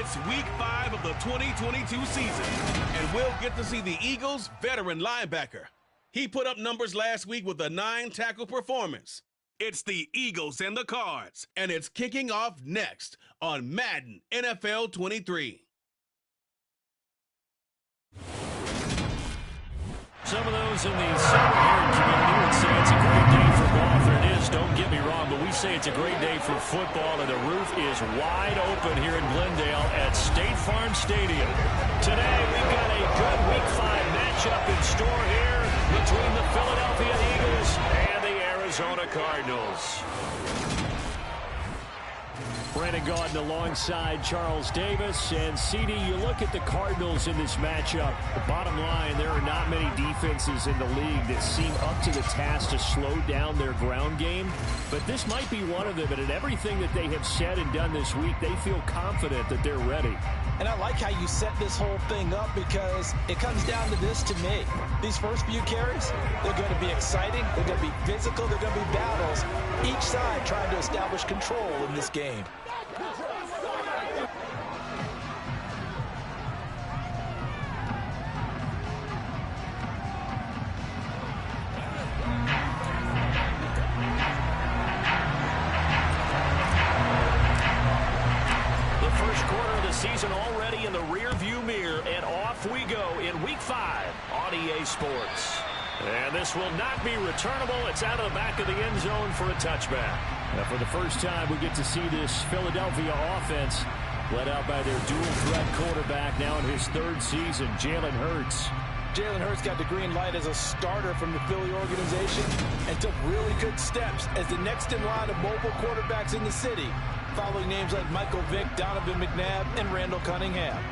It's week 5 of the 2022 season, and we'll get to see the Eagles' veteran linebacker. He put up numbers last week with a 9-tackle performance. It's the Eagles and the Cards, and it's kicking off next on Madden NFL 23. Some of those in the Southern community would say it's a great day for golf, and it is, don't get me wrong, but we say it's a great day for football, and the roof is wide open here in Glendale at State Farm Stadium. Today, we've got a good Week 5 matchup in store here between the Philadelphia Eagles and the Arizona Cardinals. Brandon Gaudin alongside Charles Davis. And, CD, you look at the Cardinals in this matchup. The bottom line, there are not many defenses in the league that seem up to the task to slow down their ground game. But this might be one of them. And in everything that they have said and done this week, they feel confident that they're ready. And I like how you set this whole thing up because it comes down to this to me. These first few carries, they're going to be exciting. They're going to be physical. They're going to be battles. Each side trying to establish control in this game. Season already in the rear-view mirror, and off we go in Week 5 on EA Sports. And this will not be returnable. It's out of the back of the end zone for a touchback. Now, for the first time, we get to see this Philadelphia offense led out by their dual-threat quarterback now in his 3rd season, Jalen Hurts. Jalen Hurts got the green light as a starter from the Philly organization and took really good steps as the next in line of mobile quarterbacks in the city, following names like Michael Vick, Donovan McNabb, and Randall Cunningham.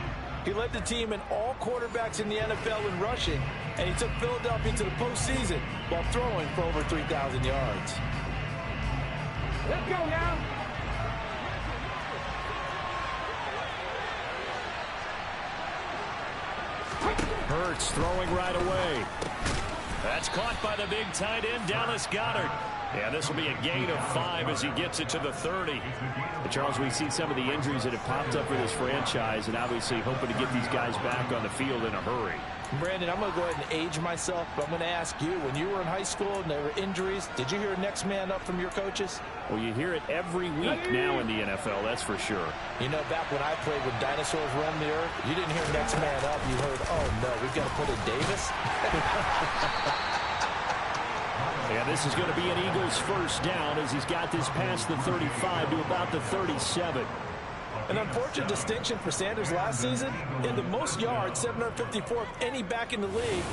He led the team in all quarterbacks in the NFL in rushing, and he took Philadelphia to the postseason while throwing for over 3,000 yards. Let's go now. Hurts throwing right away. That's caught by the big tight end, Dallas Goedert. Yeah, this will be a gain of 5 as he gets it to the 30. But Charles, we've seen some of the injuries that have popped up for this franchise, and obviously hoping to get these guys back on the field in a hurry. Brandon, I'm going to go ahead and age myself, but I'm going to ask you, when you were in high school and there were injuries, did you hear next man up from your coaches? Well, you hear it every week now in the NFL, that's for sure. You know, back when I played when dinosaurs roamed the earth, you didn't hear next man up. You heard, oh, no, we've got to put in Davis. Yeah, this is going to be an Eagles first down as he's got this past the 35 to about the 37. An unfortunate distinction for Sanders last season, in the most yards, 754 of any back in the league,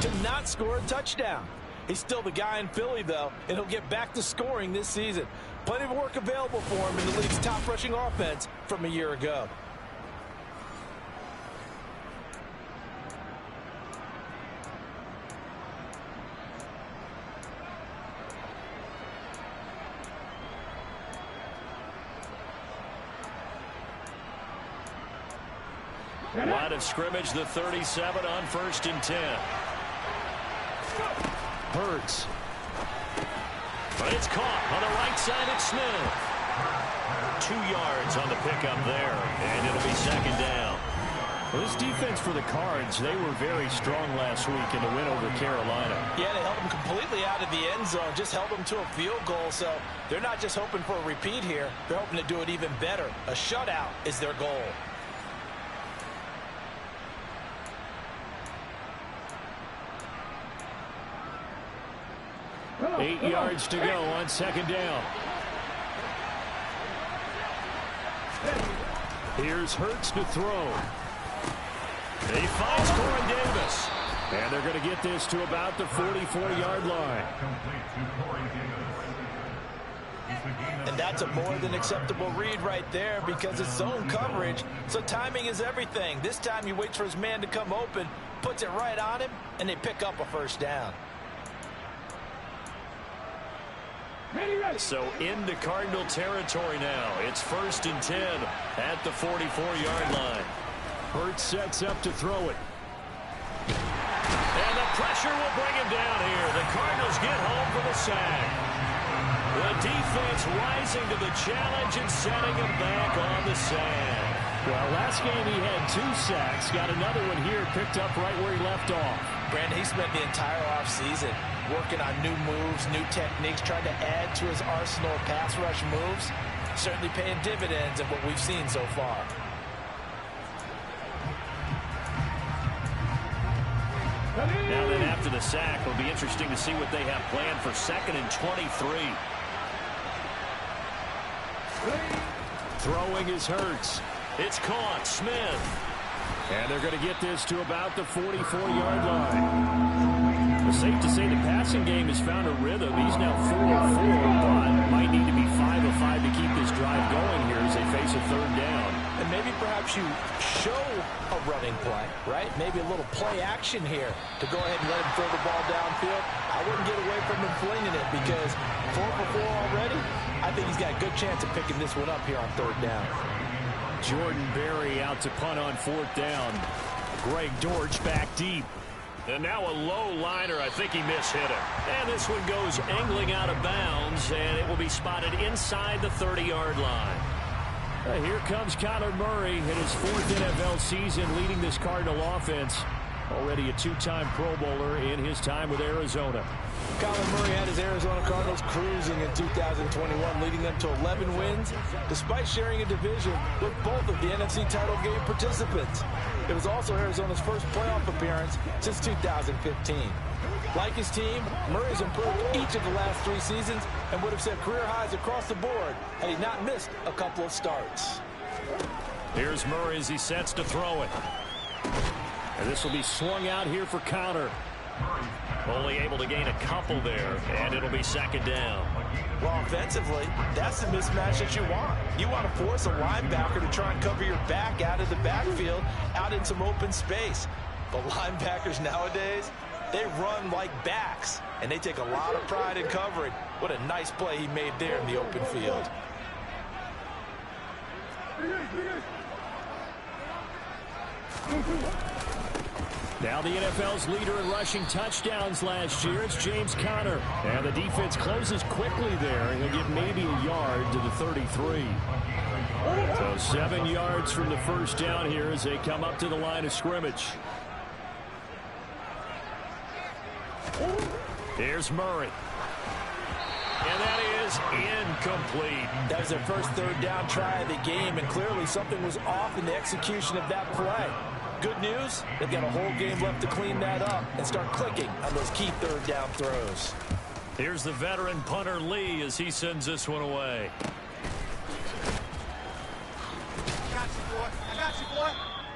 to not score a touchdown. He's still the guy in Philly, though, and he'll get back to scoring this season. Plenty of work available for him in the league's top rushing offense from a year ago. Line of scrimmage, the 37 on 1st and 10. Hurts. But it's caught on the right side at Smith. 2 yards on the pickup there, and it'll be 2nd down. Well, this defense for the Cards, they were very strong last week in the win over Carolina. Yeah, they held them completely out of the end zone, just held them to a field goal, so they're not just hoping for a repeat here. They're hoping to do it even better. A shutout is their goal. Eight yards to go on 2nd down. Here's Hurts to throw. He finds Corey Davis. And they're going to get this to about the 44-yard line. And that's a more than acceptable read right there because it's zone coverage, so timing is everything. This time he waits for his man to come open, puts it right on him, and they pick up a first down. So into Cardinal territory now. It's 1st and 10 at the 44-yard line. Hurts sets up to throw it. And the pressure will bring him down here. The Cardinals get home for the sack. The defense rising to the challenge and setting him back on the sack. Well, last game he had 2 sacks. Got another one here, picked up right where he left off. Brandon, he spent the entire offseason working on new moves, new techniques, trying to add to his arsenal of pass rush moves. Certainly paying dividends in what we've seen so far. Now then, after the sack, it'll be interesting to see what they have planned for 2nd and 23. Throwing is Hurts. It's caught. Smith. And they're going to get this to about the 44-yard line. It's safe to say the passing game has found a rhythm. He's now 4 of 4, but might need to be 5 of 5 to keep this drive going here as they face a 3rd down. And maybe perhaps you show a running play, right? Maybe a little play action here to go ahead and let him throw the ball downfield. I wouldn't get away from him flinging it because 4 for 4 already. I think he's got a good chance of picking this one up here on 3rd down. Jordan Berry out to punt on 4th down. Greg Dortch back deep. And now a low liner. I think he mishit it. And this one goes angling out of bounds, and it will be spotted inside the 30-yard line. Here comes Kyler Murray in his 4th NFL season leading this Cardinal offense. Already a 2-time Pro Bowler in his time with Arizona. Kyler Murray had his Arizona Cardinals cruising in 2021, leading them to 11 wins, despite sharing a division with both of the NFC title game participants. It was also Arizona's first playoff appearance since 2015. Like his team, Murray's improved each of the last 3 seasons and would have set career highs across the board had he not missed a couple of starts. Here's Murray as he sets to throw it. And this will be swung out here for Conner. Only able to gain a couple there, and it'll be 2nd down. Well, offensively, that's the mismatch that you want. You want to force a linebacker to try and cover your back out of the backfield, out in some open space. But linebackers nowadays, they run like backs, and they take a lot of pride in covering. What a nice play he made there in the open field. Now the NFL's leader in rushing touchdowns last year, it's James Conner. And the defense closes quickly there. He'll get maybe a yard to the 33. So 7 yards from the 1st down here as they come up to the line of scrimmage. Here's Murray. And that is incomplete. That was their first 3rd down try of the game, and clearly something was off in the execution of that play. Good news, they've got a whole game left to clean that up and start clicking on those key 3rd down throws. Here's the veteran punter Lee as he sends this one away. I got you, boy.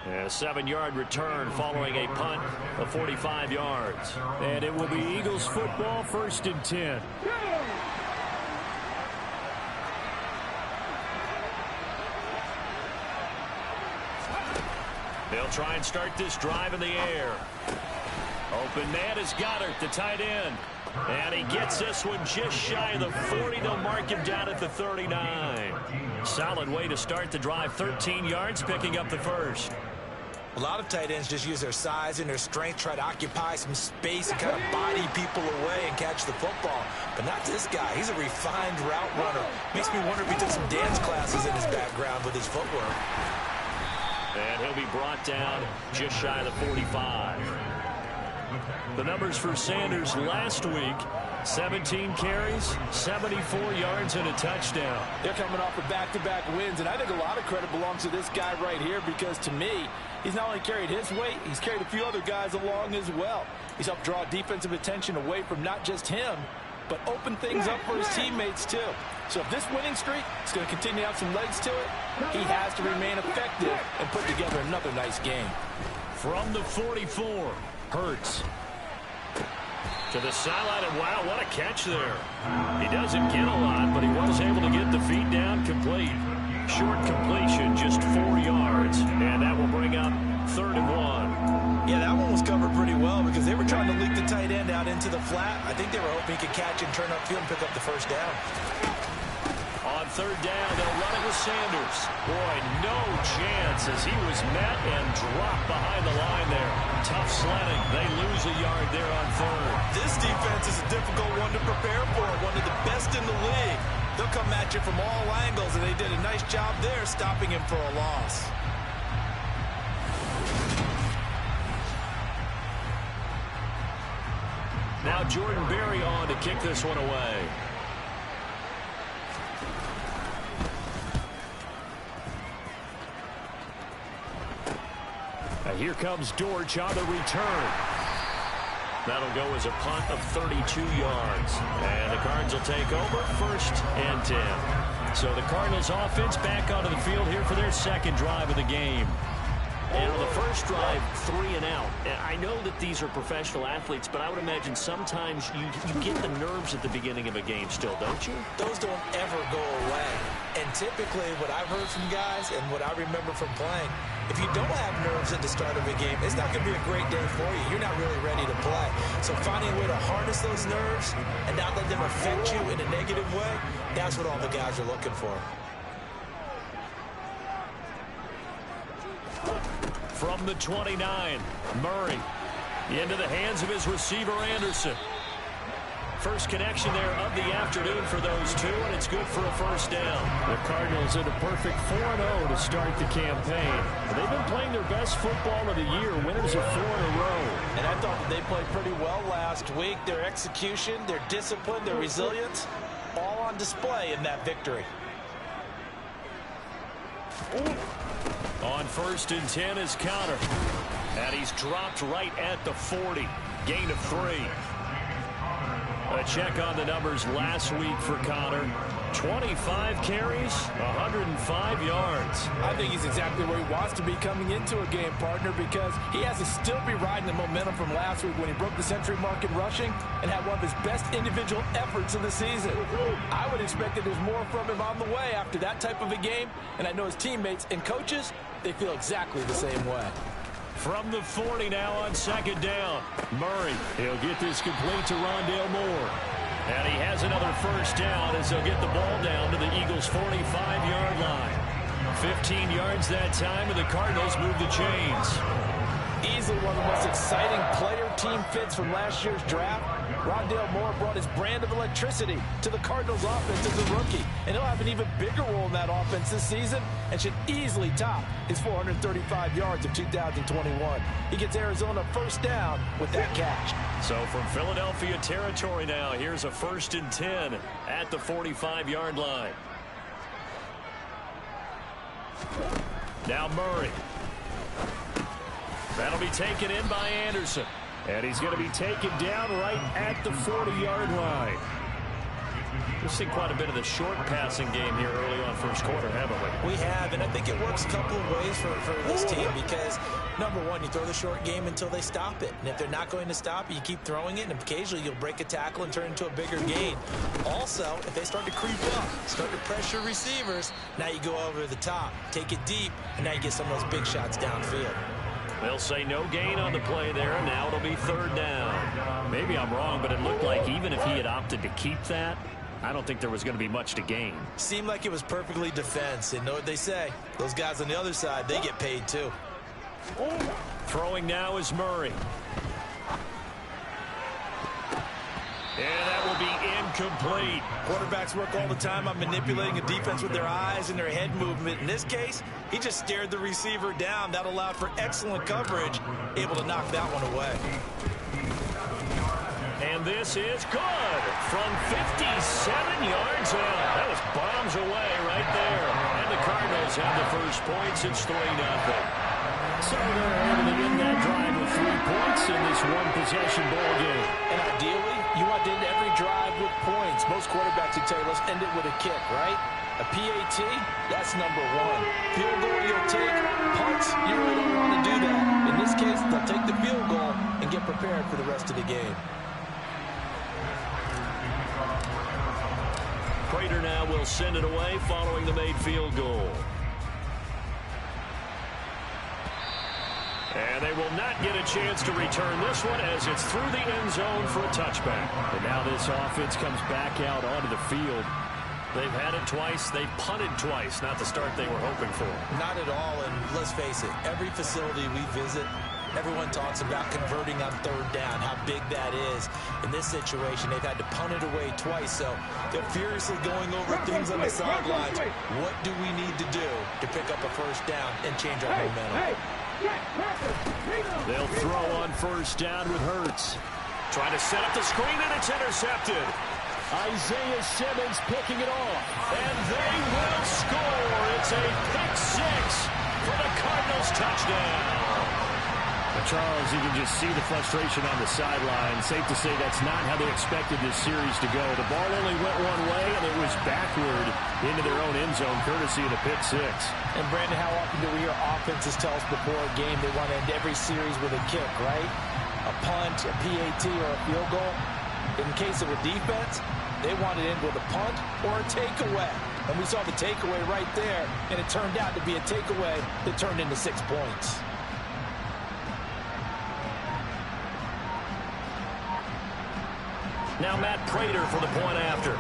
A 7-yard return following a punt of 45 yards. And it will be Eagles football, 1st and 10. They'll try and start this drive in the air. Open man is Goddard, the tight end. And he gets this one just shy of the 40. They'll mark him down at the 39. Solid way to start the drive. 13 yards, picking up the 1st. A lot of tight ends just use their size and their strength, try to occupy some space and kind of body people away and catch the football. But not this guy. He's a refined route runner. Makes me wonder if he took some dance classes in his background with his footwork. And he'll be brought down just shy of the 45. The numbers for Sanders last week: 17 carries, 74 yards, and a touchdown. They're coming off of back-to-back wins, and I think a lot of credit belongs to this guy right here because, to me, he's not only carried his weight, he's carried a few other guys along as well. He's helped draw defensive attention away from not just him, but open things up for his teammates, too. So if this winning streak is going to continue to have some legs to it, he has to remain effective and put together another nice game. From the 44, Hurts. To the sideline, and wow, what a catch there. He doesn't get a lot, but he was able to get the feet down complete. Short completion, just 4 yards, and that will bring up 3rd and 1. Yeah, that one was covered pretty well because they were trying to leak the tight end out into the flat. I think they were hoping he could catch and turn upfield and pick up the 1st down. On 3rd down, they'll run it with Sanders. Boy, no chance as he was met and dropped behind the line there. Tough sledding. They lose a yard there on 3rd. This defense is a difficult one to prepare for, one of the best in the league. They'll come at you from all angles, and they did a nice job there stopping him for a loss. now Jordan Berry on to kick this one away. Here comes Dortch on the return. That'll go as a punt of 32 yards. And the Cards will take over, 1st and 10. So the Cardinals offense back onto the field here for their second drive of the game. And on the first drive, 3 and out. And I know that these are professional athletes, but I would imagine sometimes you get the nerves at the beginning of a game still, don't you? Those don't ever go away. And typically what I've heard from guys and what I remember from playing, if you don't have nerves at the start of a game, it's not going to be a great day for you. You're not really ready to play. So finding a way to harness those nerves and not let them affect you in a negative way, that's what all the guys are looking for. From the 29, Murray into the hands of his receiver, Anderson. First connection there of the afternoon for those two, and it's good for a first down. The Cardinals in a perfect 4-0 to start the campaign. They've been playing their best football of the year, winners of 4 in a row. And I thought that they played pretty well last week. Their execution, their discipline, their resilience, all on display in that victory. On 1st and 10 is Conner. And he's dropped right at the 40. Gain of 3. A check on the numbers last week for Conner. 25 carries, 105 yards. I think he's exactly where he wants to be coming into a game, partner, because he has to still be riding the momentum from last week when he broke the century mark in rushing and had one of his best individual efforts of the season. I would expect that there's more from him on the way after that type of a game, and I know his teammates and coaches, they feel exactly the same way. From the 40 now on 2nd down. Murray, he'll get this complete to Rondale Moore. And he has another first down as they'll get the ball down to the Eagles' 45-yard line. 15 yards that time, and the Cardinals move the chains. Easily one of the most exciting player-team fits from last year's draft. Rondale Moore brought his brand of electricity to the Cardinals offense as a rookie, and he'll have an even bigger role in that offense this season and should easily top his 435 yards of 2021. He gets Arizona first down with that catch. So from Philadelphia territory now, here's a 1st and 10 at the 45-yard line. Now Murray. That'll be taken in by Anderson. And he's going to be taken down right at the 40-yard line. We've seen quite a bit of the short passing game here early on first quarter, haven't we? We have, and I think it works a couple of ways for this team because, number one, you throw the short game until they stop it. And if they're not going to stop it, you keep throwing it, and occasionally you'll break a tackle and turn into a bigger gain. Also, if they start to creep up, start to pressure receivers, now you go over the top, take it deep, and now you get some of those big shots downfield. They'll say no gain on the play there, and now it'll be 3rd down. Maybe I'm wrong, but it looked like even if he had opted to keep that, I don't think there was going to be much to gain. Seemed like it was perfectly defense, and know what they say. Those guys on the other side, they get paid too. Throwing now is Murray. And that will be incomplete. Quarterbacks work all the time on manipulating a defense with their eyes and their head movement. In this case, he just stared the receiver down. That allowed for excellent coverage, able to knock that one away. And this is good from 57 yards out. That was bombs away right there. And the Cardinals have the first points. It's 3-0. So they're able to end that drive with 3 points in this one-possession ball game. And ideally, you want to end every drive with points. Most quarterbacks would tell you, let's end it with a kick, right? A PAT, that's number 1. Field goal you'll take. Punts, you really don't want to do that. In this case, they'll take the field goal and get prepared for the rest of the game. Prater now will send it away following the made field goal. And they will not get a chance to return this one as it's through the end zone for a touchback. And now this offense comes back out onto the field. They've had it twice. They've punted twice. Not the start they were hoping for. Not at all, and let's face it, every facility we visit, everyone talks about converting on 3rd down, how big that is. In this situation, they've had to punt it away twice, so they're furiously going over things on the sidelines. What do we need to do to pick up a first down and change our momentum? They'll throw on 1st down with Hurts. Trying to set up the screen, and it's intercepted. Isaiah Simmons picking it off. And they will score. It's a pick six for the Cardinals touchdown. Charles, you can just see the frustration on the sideline. Safe to say that's not how they expected this series to go. The ball only went one way, and it was backward into their own end zone, courtesy of the pick six. And, Brandon, how often do we hear offenses tell us before a game they want to end every series with a kick, right? A punt, a PAT, or a field goal. In case of a defense, they want to end with a punt or a takeaway. And we saw the takeaway right there, and it turned out to be a takeaway that turned into 6 points. Now Matt Prater for the point after.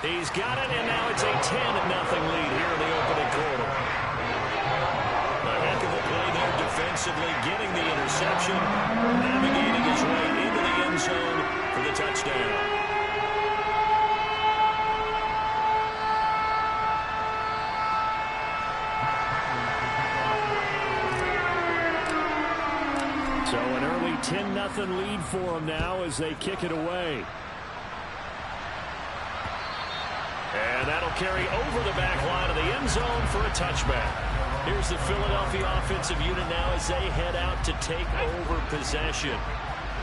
He's got it, and now it's a 10-0 lead here in the opening quarter. A heck of a play there defensively, getting the interception, navigating his way into the end zone for the touchdown. So an early 10-0 lead for them now as they kick it away. And that'll carry over the back line of the end zone for a touchback. Here's the Philadelphia offensive unit now as they head out to take over possession.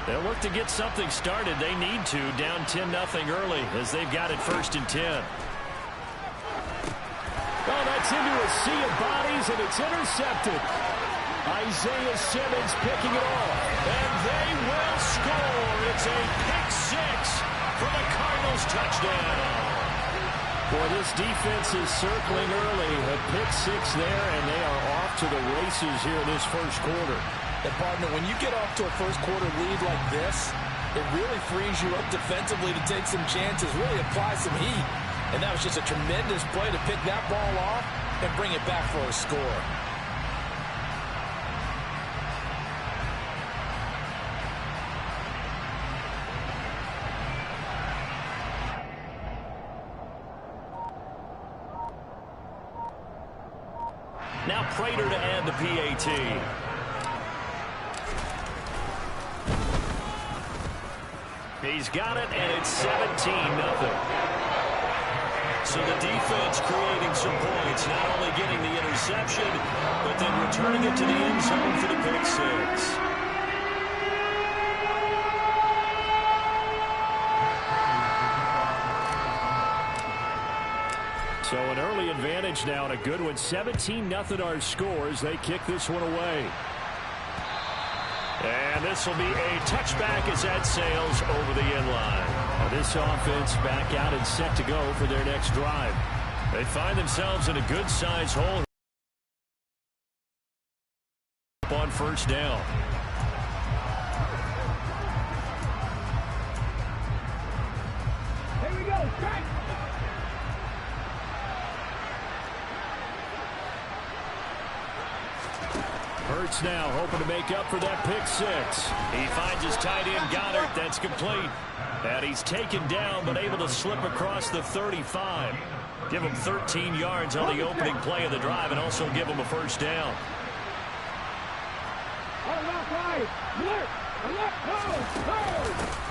They'll look to get something started. They need to, down 10-0 early as they've got it 1st and 10. Oh, that's into a sea of bodies, and it's intercepted. Isaiah Simmons picking it off. And they will score. It's a pick six for the Cardinals touchdown. Boy, this defense is circling early. A pick six there, and they are off to the races here in this first quarter. And, partner, when you get off to a first quarter lead like this, it really frees you up defensively to take some chances, really apply some heat. And that was just a tremendous play to pick that ball off and bring it back for a score. Now Prater to add the PAT. He's got it, and it's 17-0. So the defense creating some points, not only getting the interception, but then returning it to the end zone for the pick six. So an early advantage now, and a good one. 17-0 our scores. They kick this one away. And this will be a touchback as that sails over the end line. Now this offense back out and set to go for their next drive. They find themselves in a good-sized hole on 1st down. Here we go, strike! Hurts now hoping to make up for that pick six. He finds his tight end Goddard. That's complete. And he's taken down but able to slip across the 35. Give him 13 yards on the opening play of the drive and also give him a 1st down.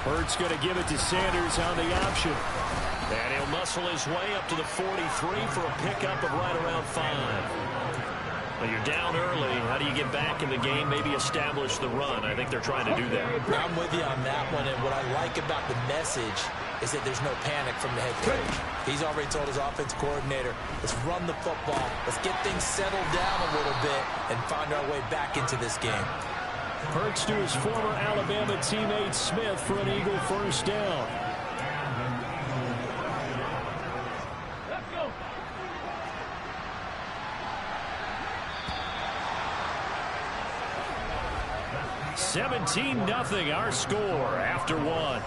Hurts going to give it to Sanders on the option. And he'll muscle his way up to the 43 for a pickup of right around 5. Well, you're down early. How do you get back in the game? Maybe establish the run. I think they're trying to do that. I'm with you on that one, and what I like about the message is that there's no panic from the head coach. He's already told his offense coordinator, let's run the football, let's get things settled down a little bit, and find our way back into this game. Hurts to his former Alabama teammate Smith for an Eagle 1st down. 17-0 our score after 1.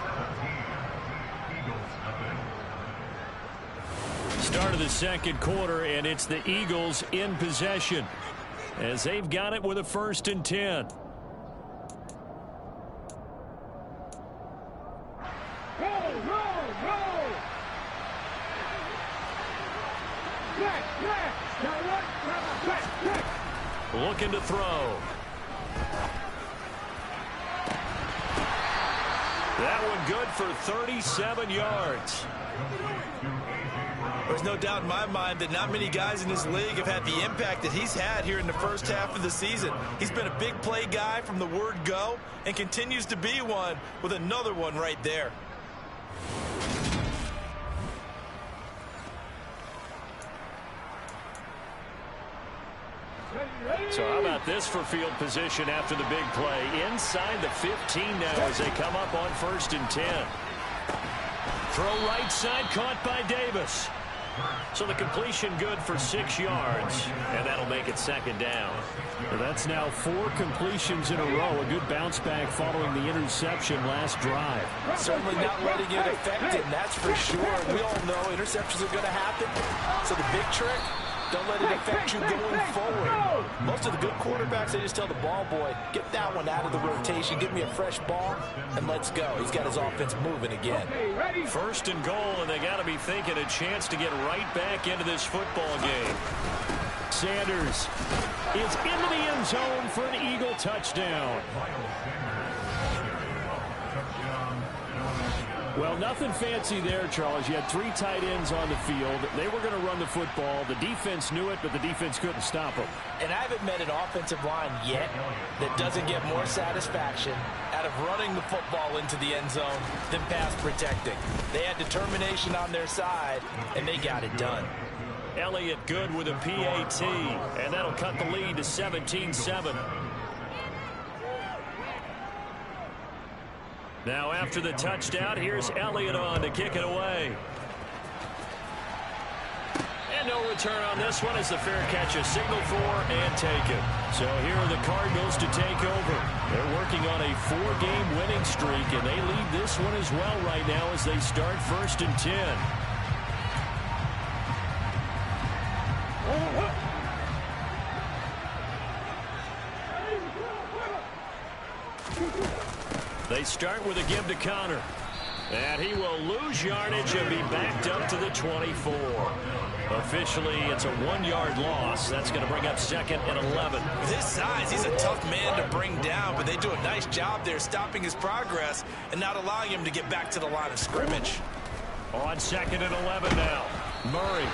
Start of the second quarter, and it's the Eagles in possession as they've got it with a 1st and 10. Looking to throw. That one good for 37 yards. There's no doubt in my mind that not many guys in this league have had the impact that he's had here in the first half of the season. He's been a big play guy from the word go and continues to be one with another one right there. So how about this for field position after the big play? Inside the 15 now as they come up on 1st and 10. Throw right side, caught by Davis. So the completion good for 6 yards, and that'll make it 2nd down. Well, that's now 4 completions in a row. A good bounce back following the interception last drive. Certainly not letting it affect him, that's for sure. We all know interceptions are going to happen. So the big trick, don't let it affect you going forward. Most of the good quarterbacks, they just tell the ball boy, get that one out of the rotation, give me a fresh ball, and let's go. He's got his offense moving again. 1st and goal, and they got to be thinking a chance to get right back into this football game. Sanders is into the end zone for an Eagle touchdown. Well, nothing fancy there, Charles. You had 3 tight ends on the field. They were going to run the football. The defense knew it, but the defense couldn't stop them. And I haven't met an offensive line yet that doesn't get more satisfaction out of running the football into the end zone than pass protecting. They had determination on their side, and they got it done. Elliott good with a PAT, and that'll cut the lead to 17-7. Now after the touchdown, here's Elliott on to kick it away. And no return on this one as the fair catch is signaled for and taken. So here are the Cardinals to take over. They're working on a 4-game winning streak, and they lead this one as well right now as they start 1st and 10. They start with a give to Connor. And he will lose yardage and be backed up to the 24. Officially, it's a 1-yard loss. That's going to bring up 2nd and 11. With his size, he's a tough man to bring down, but they do a nice job there stopping his progress and not allowing him to get back to the line of scrimmage. On 2nd and 11 now. Murray,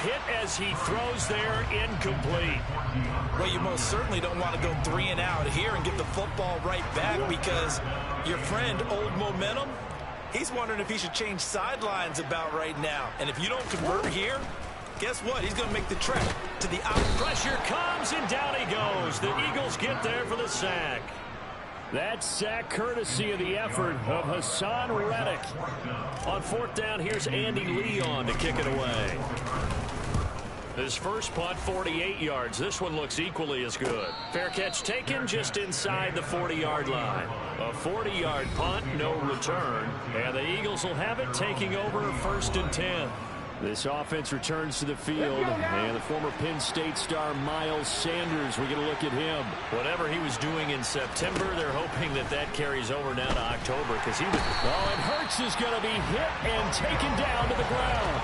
hit as he throws there, incomplete. Well, you most certainly don't want to go 3 and out here and get the football right back because your friend, Old Momentum, he's wondering if he should change sidelines about right now. And if you don't convert here, guess what? He's going to make the trek to the out. Pressure comes, and down he goes. The Eagles get there for the sack. That sack courtesy of the effort of Hassan Reddick. On 4th down, here's Andy Leon to kick it away. His first punt, 48 yards. This one looks equally as good. Fair catch taken just inside the 40-yard line. A 40-yard punt, no return. And the Eagles will have it taking over 1st and 10. This offense returns to the field, and the former Penn State star Miles Sanders, we get a look at him. Whatever he was doing in September, they're hoping that that carries over now to October because he was... Oh, and Hurts is going to be hit and taken down to the ground.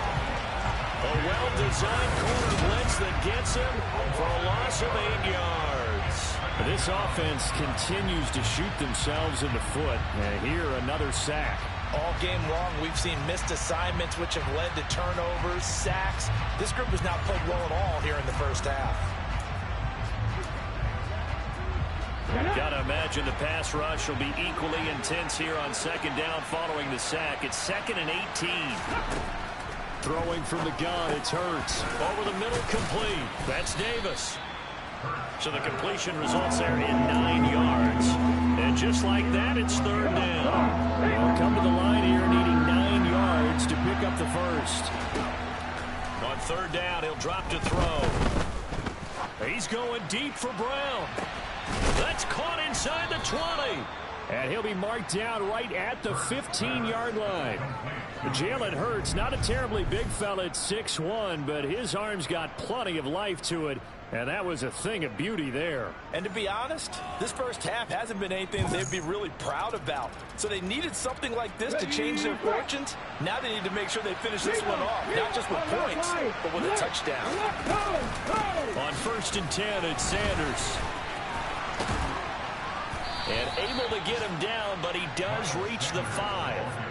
A well-designed corner blitz that gets him for a loss of 8 yards. This offense continues to shoot themselves in the foot. And here, another sack. All game long, we've seen missed assignments, which have led to turnovers, sacks. This group has not played well at all here in the first half. Got to imagine the pass rush will be equally intense here on 2nd down following the sack. It's 2nd and 18. Throwing from the gun, it's Hurts. Over the middle, complete. That's Davis. So the completion results there in 9 yards. And just like that, it's 3rd down. They'll come to the line here needing 9 yards to pick up the first. On 3rd down, he'll drop to throw. He's going deep for Brown. That's caught inside the 20. And he'll be marked down right at the 15-yard line. Jalen Hurts, not a terribly big fella at 6'1", but his arm's got plenty of life to it. And that was a thing of beauty there. And to be honest, this first half hasn't been anything they'd be really proud about. So they needed something like this to change their fortunes. Now they need to make sure they finish this one off, not just with points, but with a touchdown. On 1st and 10, it's Sanders. And able to get him down, but he does reach the 5.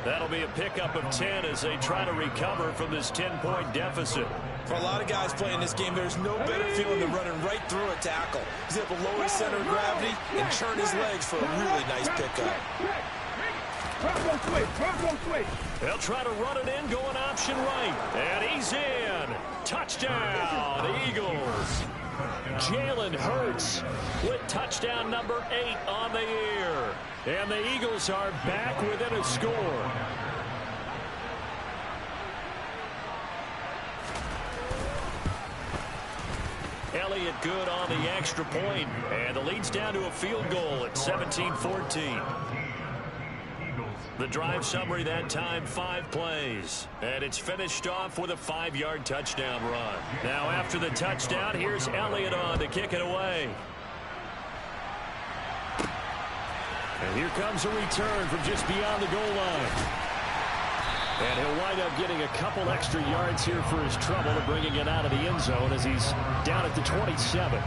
That'll be a pickup of 10 as they try to recover from this 10-point deficit. For a lot of guys playing this game, there's no better feeling than running right through a tackle. He's able to lower his center of gravity and churn his legs for a really nice pickup. They'll try to run it in, going option right. And he's in. Touchdown, Eagles. Jalen Hurts with touchdown number 8 on the year. And the Eagles are back within a score. Elliott good on the extra point, and the lead's down to a field goal at 17-14. The drive summary that time, 5 plays. And it's finished off with a 5-yard touchdown run. Now after the touchdown, here's Elliott on to kick it away. And here comes a return from just beyond the goal line. And he'll wind up getting a couple extra yards here for his trouble and bringing it out of the end zone as he's down at the 27.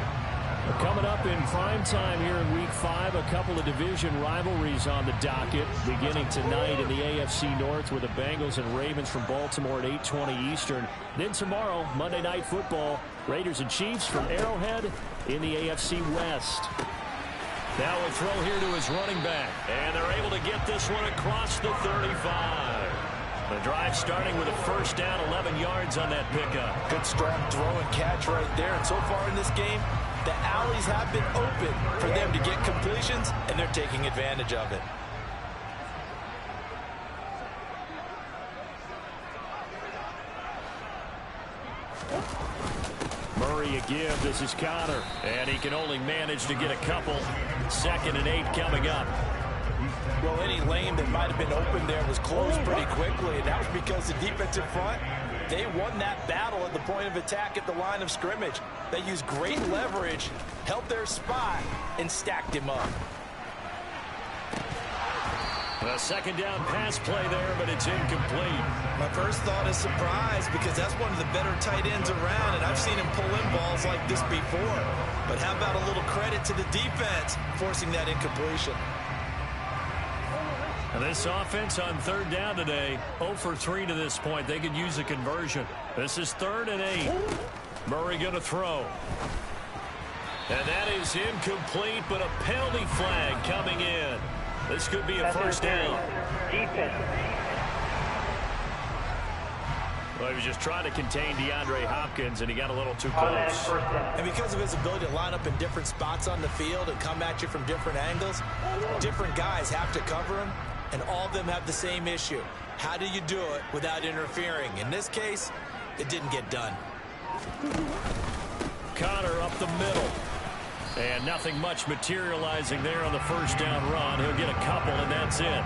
Coming up in prime time here in Week 5, a couple of division rivalries on the docket, beginning tonight in the AFC North with the Bengals and Ravens from Baltimore at 8:20 Eastern. Then tomorrow, Monday Night Football, Raiders and Chiefs from Arrowhead in the AFC West. Now a throw here to his running back, and they're able to get this one across the 35. The drive starting with a first down, 11 yards on that pickup. Good strong throw and catch right there. And so far in this game, the alleys have been open for them to get completions, and they're taking advantage of it. Murray a give. This is Connor, and he can only manage to get a couple. 2nd and 8 coming up. Well, any lane that might have been open there was closed pretty quickly, and that was because the defensive front, they won that battle at the point of attack at the line of scrimmage. They used great leverage, held their spot, and stacked him up. A 2nd down pass play there, but it's incomplete. My first thought is surprise because that's one of the better tight ends around, and I've seen him pull in balls like this before. But how about a little credit to the defense forcing that incompletion? And this offense on 3rd down today, 0 for 3 to this point. They could use a conversion. This is 3rd and 8. Murray going to throw. And that is incomplete, but a penalty flag coming in. This could be a first down. Well, he was just trying to contain DeAndre Hopkins, and he got a little too close. And because of his ability to line up in different spots on the field and come at you from different angles, different guys have to cover him, and all of them have the same issue. How do you do it without interfering? In this case, it didn't get done. Connor up the middle. And nothing much materializing there on the first down run. He'll get a couple, and that's it.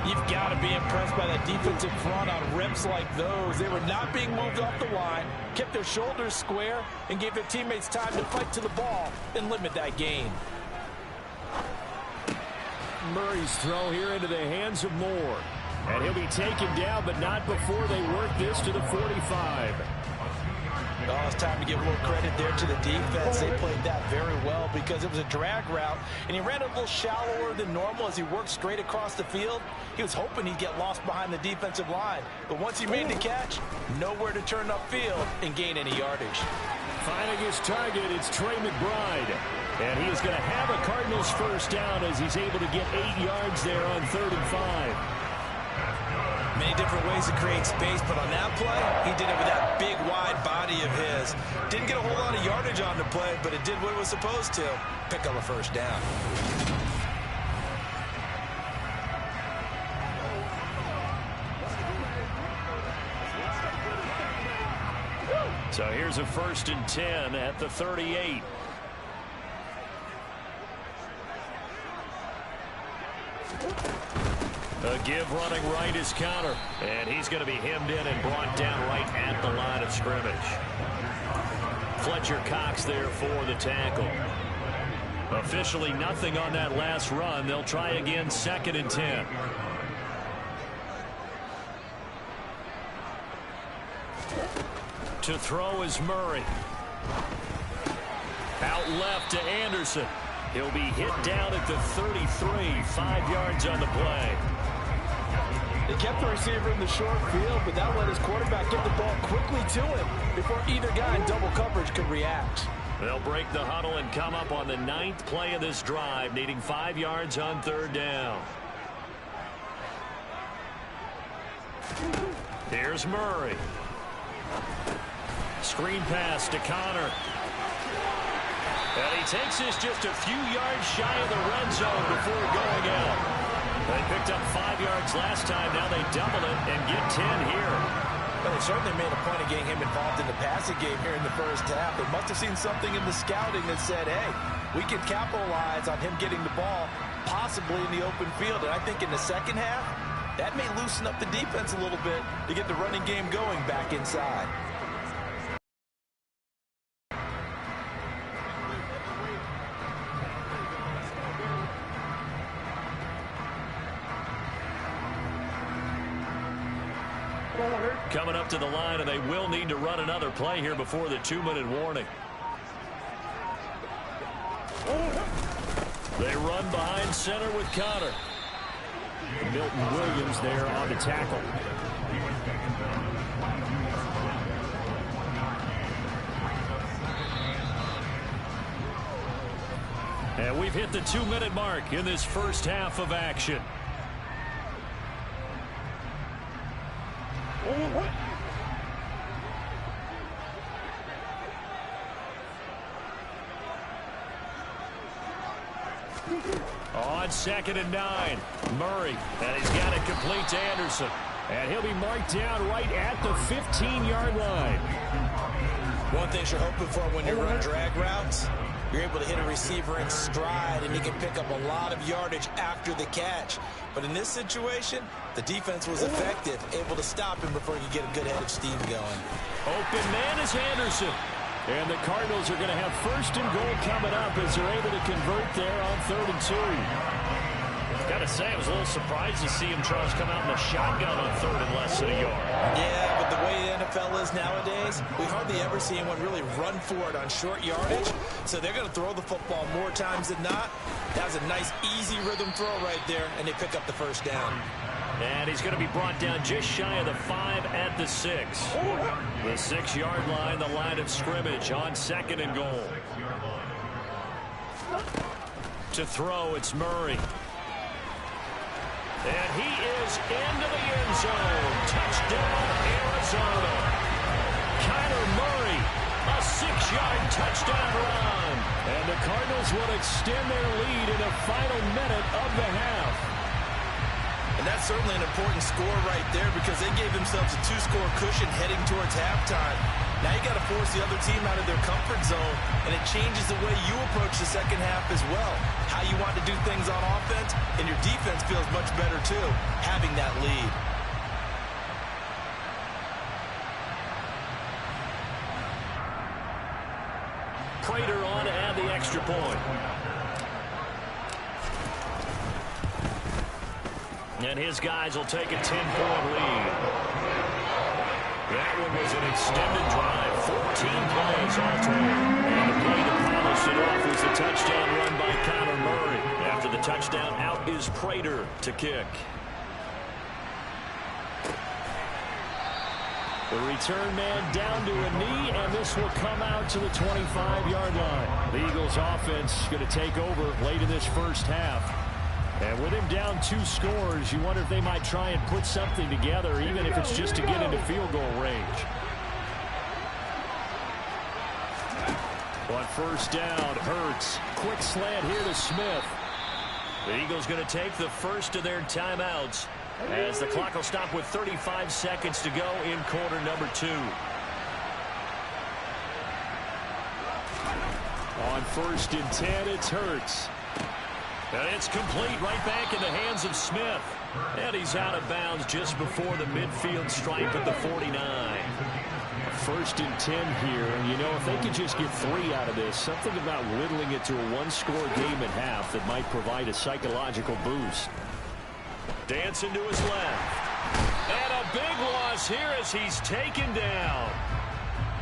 You've got to be impressed by that defensive front on reps like those. They were not being moved off the line, kept their shoulders square, and gave their teammates time to fight to the ball and limit that gain. Murray's throw here into the hands of Moore. And he'll be taken down, but not before they work this to the 45. Oh, it's time to give a little credit there to the defense. They played that very well because it was a drag route, and he ran a little shallower than normal as he worked straight across the field. He was hoping he'd get lost behind the defensive line, but once he made the catch, nowhere to turn upfield and gain any yardage. Finding his target, it's Trey McBride. And he is going to have a Cardinals first down as he's able to get 8 yards there on 3rd and 5. Many different ways to create space, but on that play, he did it with that big, wide body of his. Didn't get a whole lot of yardage on the play, but it did what it was supposed to. Pick up a first down. So here's a 1st and 10 at the 38. A give running right is Connor. And he's going to be hemmed in and brought down right at the line of scrimmage. Fletcher Cox there for the tackle. Officially nothing on that last run. They'll try again 2nd and 10. To throw is Murray. Out left to Anderson. He'll be hit down at the 33, 5 yards on the play. They kept the receiver in the short field, but that let his quarterback get the ball quickly to him before either guy in double coverage could react. They'll break the huddle and come up on the 9th play of this drive, needing 5 yards on 3rd down. Here's Murray. Screen pass to Connor. And he takes this just a few yards shy of the red zone before going out. They picked up 5 yards last time. Now they double it and get 10 here. Well, they certainly made a point of getting him involved in the passing game here in the first half. They must have seen something in the scouting that said, hey, we can capitalize on him getting the ball, possibly in the open field. And I think in the second half, that may loosen up the defense a little bit to get the running game going back inside. Coming up to the line, and they will need to run another play here before the 2-minute warning. They run behind center with Connor. Milton Williams there on the tackle. And we've hit the 2-minute mark in this first half of action. On 2nd and 9, Murray, and he's got it complete to Anderson. And he'll be marked down right at the 15-yard line. One thing you're hoping for when you run drag routes, you're able to hit a receiver in stride, and he can pick up a lot of yardage after the catch. But in this situation, the defense was effective, able to stop him before he could get a good head of steam going. Open man is Anderson. And the Cardinals are going to have 1st and goal coming up as they're able to convert there on 3rd and 2. Got to say, I was a little surprised to see him, Charles, come out in a shotgun on 3rd and less than a yard. Yeah, but the way the NFL is nowadays, we hardly ever see anyone really run for it on short yardage. So they're going to throw the football more times than not. That was a nice, easy rhythm throw right there, and they pick up the 1st down. And he's going to be brought down just shy of the 5 at the 6. The 6-yard line, the line of scrimmage on 2nd and goal. To throw, it's Murray. And he is into the end zone. Touchdown, Arizona. Kyler Murray, a 6-yard touchdown run. And the Cardinals will extend their lead in the final minute of the half. And that's certainly an important score right there because they gave themselves a 2-score cushion heading towards halftime. Now you got to force the other team out of their comfort zone, and it changes the way you approach the second half as well. How you want to do things on offense, and your defense feels much better too, having that lead. Prater on to add the extra point. And his guys will take a 10-point lead. That one was an extended drive. 14 plays all told. And the play to polish it off was the touchdown run by Kyler Murray. After the touchdown, out is Prater to kick. The return man down to a knee, and this will come out to the 25-yard line. The Eagles offense going to take over late in this first half. And with him down 2 scores, you wonder if they might try and put something together, even if it's just to get into field goal range. On 1st down, Hurts. Quick slant here to Smith. The Eagles going to take the first of their timeouts as the clock will stop with 35 seconds to go in quarter number 2. On 1st and 10, it's Hurts. And it's complete right back in the hands of Smith. And he's out of bounds just before the midfield stripe at the 49. 1st and 10 here. And, you know, if they could just get 3 out of this, something about whittling it to a 1-score game at half that might provide a psychological boost. Dancing to his left. And a big loss here as he's taken down.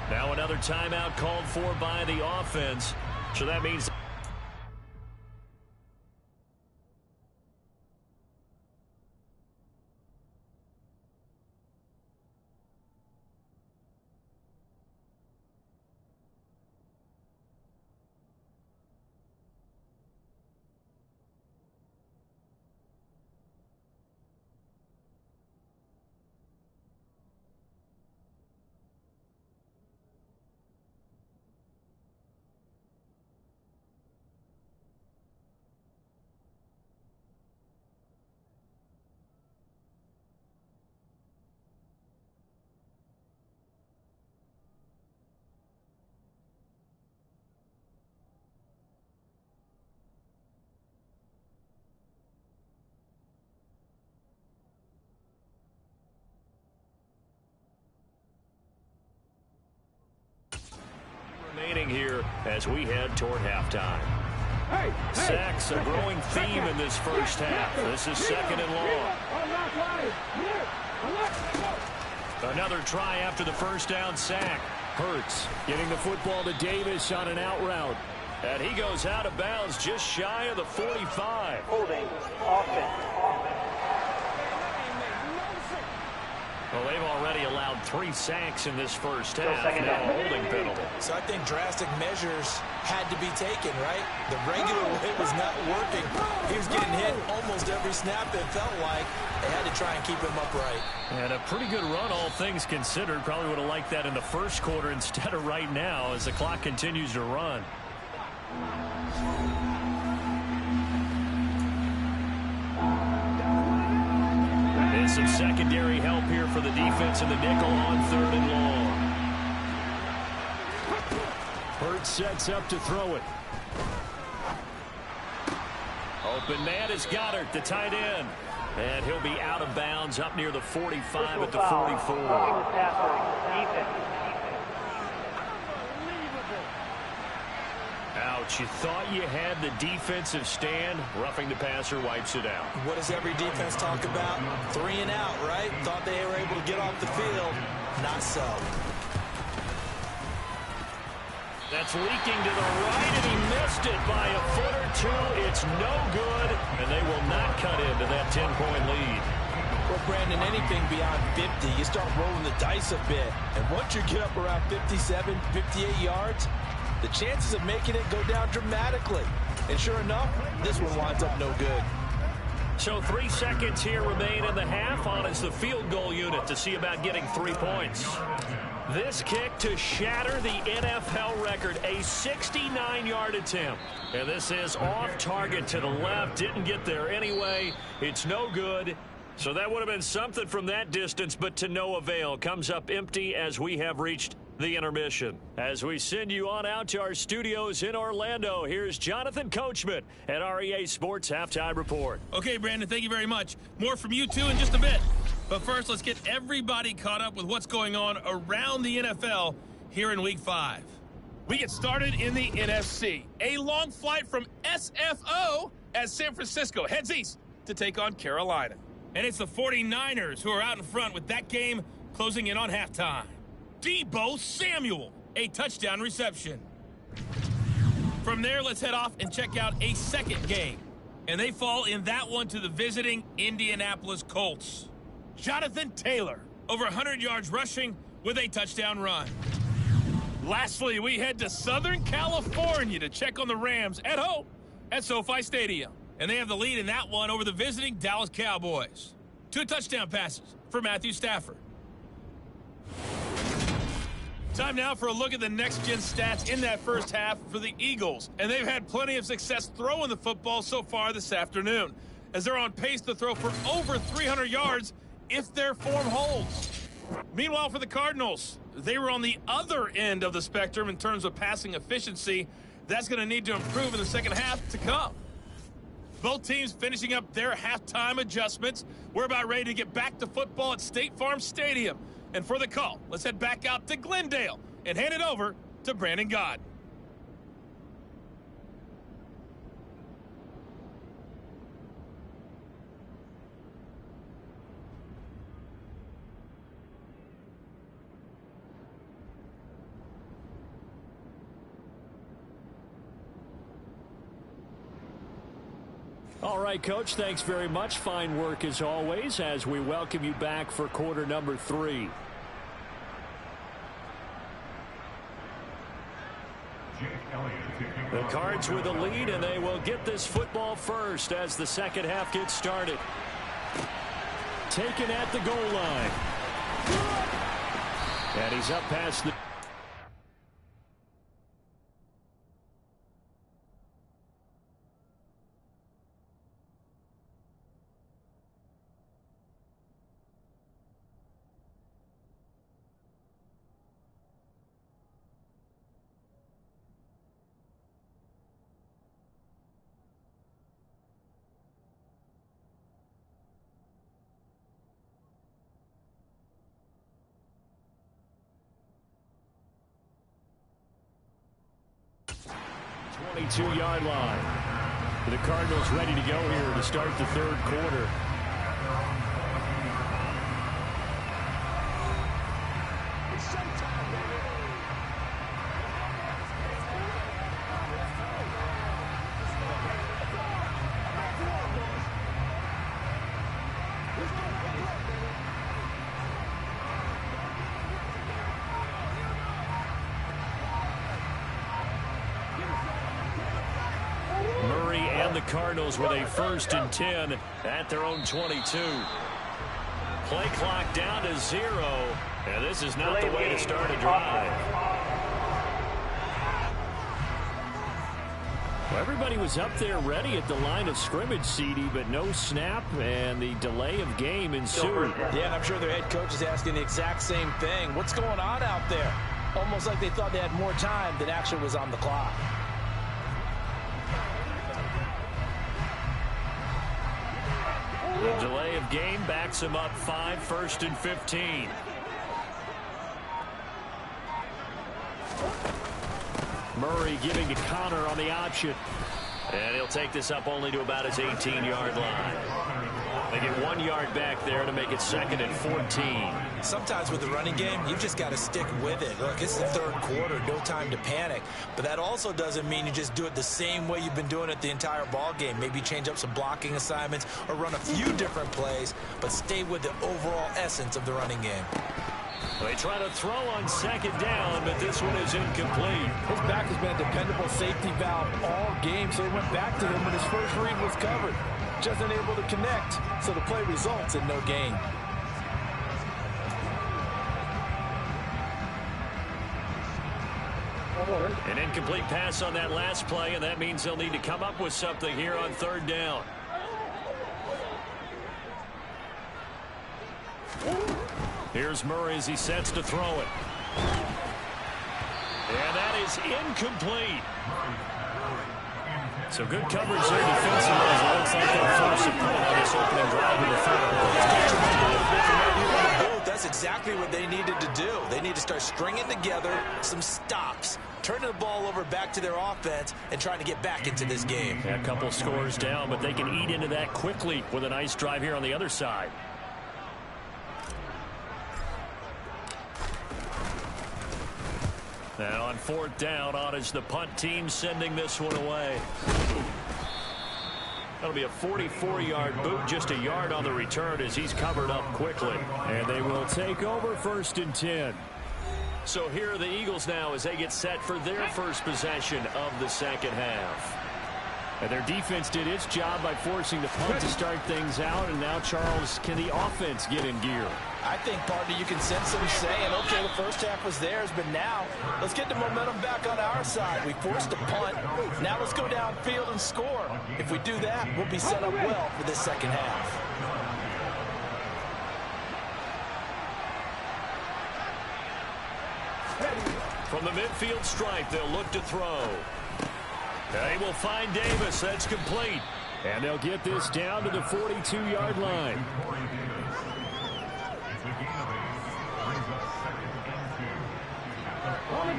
Now another timeout called for by the offense. So that means as we head toward halftime. Sacks a growing theme in this first half. This is second and long. Another try after the first down sack. Hurts getting the football to Davis on an out route. And he goes out of bounds just shy of the 45. Holding offense. Well, they've already allowed 3 sacks in this first half. Now a holding penalty. So I think drastic measures had to be taken, right? The regular way was not working. He was getting hit almost every snap, it felt like. They had to try and keep him upright. And a pretty good run, all things considered. Probably would have liked that in the first quarter instead of right now as the clock continues to run. And some secondary help here for the defense in the nickel on third and long. Hurts sets up to throw it. Open man is Goddard, the tight end. And he'll be out of bounds up near the 45 at the 44. Ouch, you thought you had the defensive stand. Roughing the passer wipes it out. What does every defense talk about? 3 and out, right? Thought they were able to get off the field. Not so. That's leaking to the right, and he missed it by a foot or 2. It's no good, and they will not cut into that 10-point lead. Well, Brandon, anything beyond 50, you start rolling the dice a bit. And once you get up around 57, 58 yards, the chances of making it go down dramatically. And sure enough, this one winds up no good. So 3 seconds here remain in the half. On is the field goal unit to see about getting 3 points. This kick to shatter the NFL record, a 69-yard attempt. And this is off target to the left. Didn't get there anyway. It's no good. So that would have been something from that distance, but to no avail. Comes up empty as we have reached the intermission. As we send you on out to our studios in Orlando, here's Jonathan Coachman at REA Sports Halftime Report. Okay, Brandon, thank you very much. More from you two in just a bit. But first, let's get everybody caught up with what's going on around the NFL here in Week 5. We get started in the NFC. A long flight from SFO as San Francisco heads east to take on Carolina. And it's the 49ers who are out in front with that game closing in on halftime. Deebo Samuel, a touchdown reception. From there, let's head off and check out a second game. And they fall in that one to the visiting Indianapolis Colts. Jonathan Taylor, over 100 yards rushing with a touchdown run. Lastly, we head to Southern California to check on the Rams at home at SoFi Stadium. And they have the lead in that one over the visiting Dallas Cowboys. 2 touchdown passes for Matthew Stafford. Time now for a look at the next-gen stats in that first half for the Eagles. And they've had plenty of success throwing the football so far this afternoon, as they're on pace to throw for over 300 yards if their form holds. Meanwhile, for the Cardinals, they were on the other end of the spectrum in terms of passing efficiency. That's going to need to improve in the second half to come. Both teams finishing up their halftime adjustments. We're about ready to get back to football at State Farm Stadium. And for the call, let's head back out to Glendale and hand it over to Brandon Gott. All right, Coach, thanks very much. Fine work as always as we welcome you back for quarter number 3. The Cards with the lead, and they will get this football first as the second half gets started. Taken at the goal line. And he's up past the... 22-yard line. The Cardinals ready to go here to start the third quarter. The Cardinals with a 1st and 10 at their own 22. Play clock down to 0, and this is not the way to start a drive. Well, everybody was up there ready at the line of scrimmage, CD, but no snap, and the delay of game ensued. Yeah, and I'm sure their head coach is asking the exact same thing. What's going on out there? Almost like they thought they had more time than actually was on the clock. The delay of game backs him up 5, 1st and 15. Murray giving to Connor on the option. And he'll take this up only to about his 18-yard line. They get 1 yard back there to make it 2nd and 14. Sometimes with the running game, you've just got to stick with it. Look, it's the third quarter, no time to panic. But that also doesn't mean you just do it the same way you've been doing it the entire ball game. Maybe change up some blocking assignments or run a few different plays, but stay with the overall essence of the running game. They try to throw on 2nd down, but this one is incomplete. His back has been a dependable safety valve all game, so he went back to him when his first read was covered. Just unable to connect, so the play results in no gain. An incomplete pass on that last play, and that means they'll need to come up with something here on 3rd down. Here's Murray as he sets to throw it. And that is incomplete. So good coverage there defensively as it looks like they'll force a punt on this opening drive in the third. That's exactly what they needed to do. They need to start stringing together some stops, turning the ball over back to their offense, and trying to get back into this game. Yeah, a couple scores down, but they can eat into that quickly with a nice drive here on the other side. And on 4th down, on is the punt team sending this one away. That'll be a 44-yard boot, just a yard on the return as he's covered up quickly. And they will take over 1st and 10. So here are the Eagles now as they get set for their first possession of the 2nd half. And their defense did its job by forcing the punt to start things out. And now, Charles, can the offense get in gear? I think, partner, you can sense them saying, okay, the first half was theirs, but now let's get the momentum back on our side. We forced a punt. Now let's go downfield and score. If we do that, we'll be set up well for this 2nd half. From the midfield stripe, they'll look to throw. They will find Davis. That's complete. And they'll get this down to the 42-yard line.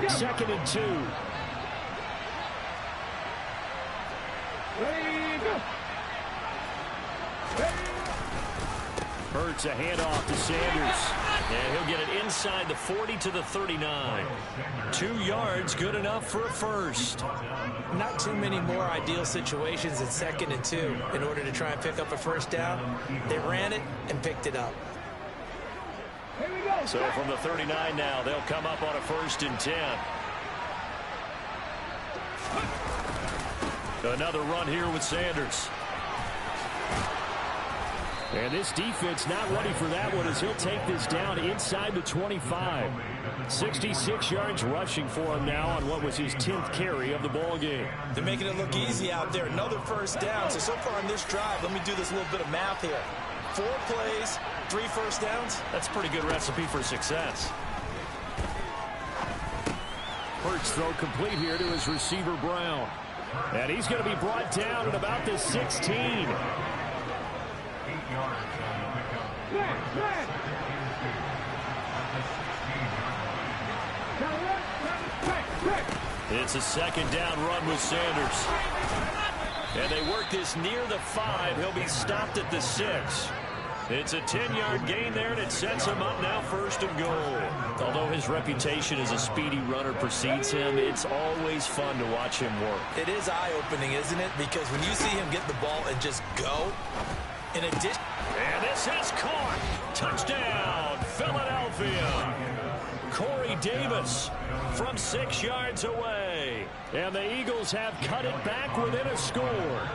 Second and 2. Hurts a handoff to Sanders. And he'll get it inside the 40 to the 39. 2 yards, good enough for a first. Not too many more ideal situations in 2nd and 2 in order to try and pick up a first down. They ran it and picked it up. So from the 39 now, they'll come up on a 1st and 10. Another run here with Sanders. And this defense not ready for that one as he'll take this down inside the 25. 66 yards rushing for him now on what was his 10th carry of the ball game. They're making it look easy out there. Another first down. So far on this drive, let me do this little bit of math here. 4 plays, 3 first downs. That's a pretty good recipe for success. Hurts throw complete here to his receiver Brown. And he's going to be brought down at about the 16. It's a second down run with Sanders. And they work this near the 5. He'll be stopped at the 6. It's a 10-yard gain there, and it sets him up now 1st and goal. Although his reputation as a speedy runner precedes him, it's always fun to watch him work. It is eye-opening, isn't it? Because when you see him get the ball and just go, in addition... And this is caught. Touchdown, Philadelphia. Corey Davis from 6 yards away. And the Eagles have cut it back within a score.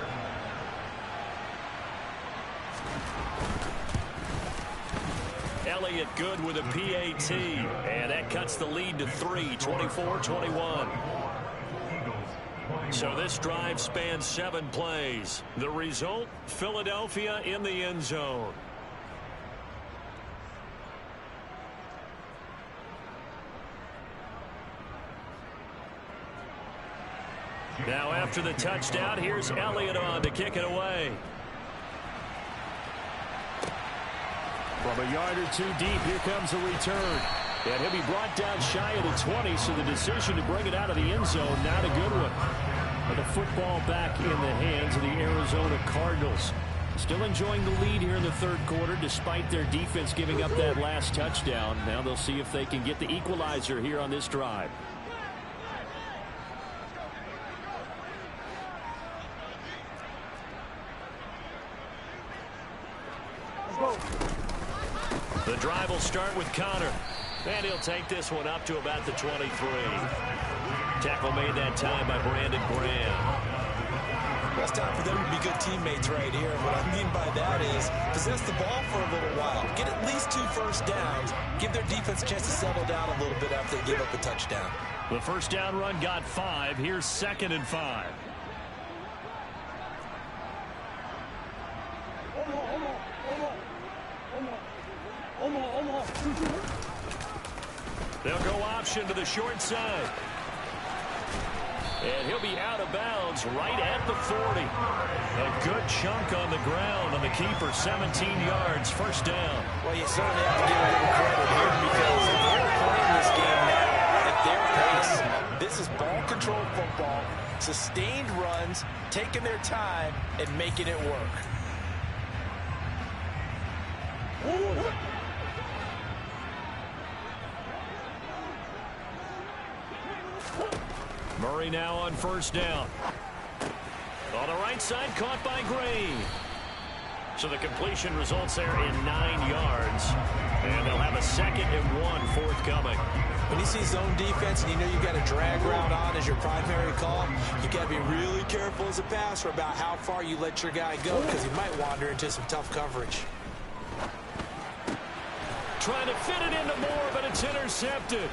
Elliott good with a PAT. And that cuts the lead to 3, 24-21. So this drive spans 7 plays. The result, Philadelphia in the end zone. Now after the touchdown, here's Elliott on to kick it away. From a yard or 2 deep, here comes a return. And he'll be brought down shy of the 20, so the decision to bring it out of the end zone, not a good one. But the football back in the hands of the Arizona Cardinals. Still enjoying the lead here in the 3rd quarter, despite their defense giving up that last touchdown. Now they'll see if they can get the equalizer here on this drive. The drive will start with Connor. And he'll take this one up to about the 23. Tackle made that time by Brandon Graham. Well, it's time for them to be good teammates right here. What I mean by that is possess the ball for a little while. Get at least 2 first downs. Give their defense a chance to settle down a little bit after they give up a touchdown. The first down run got 5. Here's 2nd and 5. They'll go option to the short side. And he'll be out of bounds right at the 40. A good chunk on the ground on the keeper, 17 yards, first down. Well, you certainly have to give a little credit here because they're playing this game now at their pace. This is ball control football, sustained runs, taking their time, and making it work. Murray now on first down. On the right side, caught by Gray. So the completion results there in 9 yards. And they'll have a 2nd and 1 forthcoming. When you see zone defense and you know you've got a drag route on as your primary call, you got to be really careful as a passer about how far you let your guy go because he might wander into some tough coverage. Trying to fit it into Moore, but it's intercepted.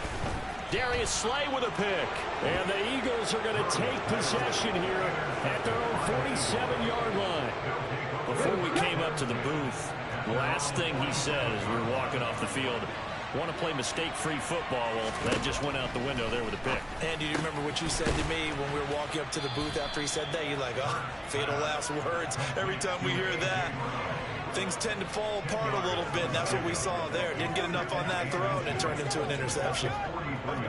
Darius Slay with a pick. And the Eagles are going to take possession here at their own 47-yard line. Before we came up to the booth, the last thing he said as we were walking off the field, want to play mistake-free football. Well, that just went out the window there with a pick. Andy, do you remember what you said to me when we were walking up to the booth after he said that? You're like, oh, fatal last words. Every time we hear that, things tend to fall apart a little bit, and that's what we saw there. Didn't get enough on that throw, and it turned into an interception.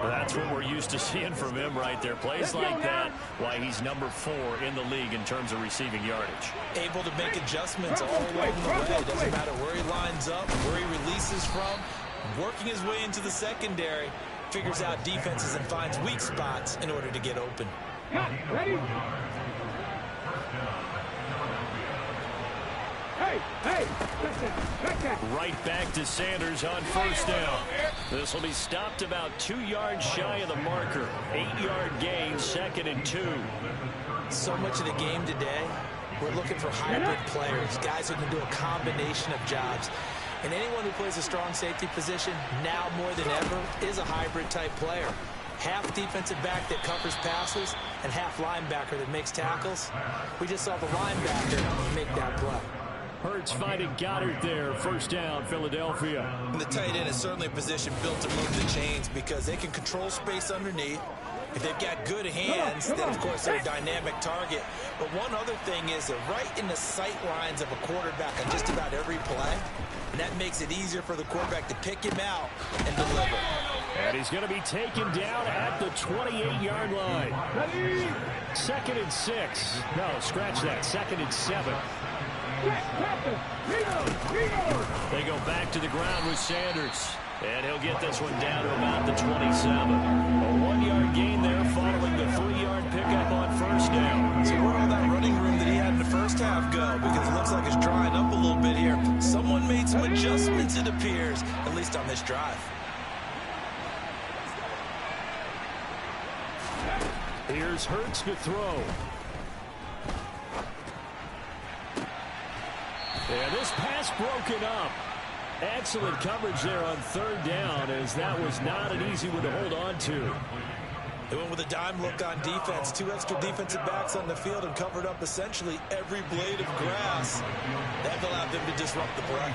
That's what we're used to seeing from him right there. Plays like that, why he's number 4 in the league in terms of receiving yardage. Able to make adjustments all along the way. Doesn't matter where he lines up, where he releases from. Working his way into the secondary, figures out defenses and finds weak spots in order to get open. Ready? Hey, listen. Right back to Sanders on first down. This will be stopped about 2 yards shy of the marker. 8-yard gain, 2nd and 2. So much of the game today, we're looking for hybrid players, guys who can do a combination of jobs. And anyone who plays a strong safety position, now more than ever, is a hybrid-type player. Half defensive back that covers passes and half linebacker that makes tackles. We just saw the linebacker make that play. Hurts finding Goddard there. First down, Philadelphia. And the tight end is certainly a position built to move the chains because they can control space underneath. If they've got good hands, then of course they're a dynamic target. But one other thing is they're right in the sight lines of a quarterback on just about every play. And that makes it easier for the quarterback to pick him out and deliver. And he's going to be taken down at the 28-yard line. 2nd and 6. No, scratch that. 2nd and 7. They go back to the ground with Sanders. And he'll get this one down to about the 27. A 1-yard gain there following the 3-yard pickup on first down. So where all that running room that he had in the first half go? Because it looks like it's drying up a little bit here. Someone made some adjustments, it appears, at least on this drive. Here's Hurts to throw. And this pass broken up. Excellent coverage there on 3rd down, as that was not an easy one to hold on to. They went with a dime look on defense. 2 extra defensive backs on the field and covered up essentially every blade of grass. That allowed them to disrupt the play.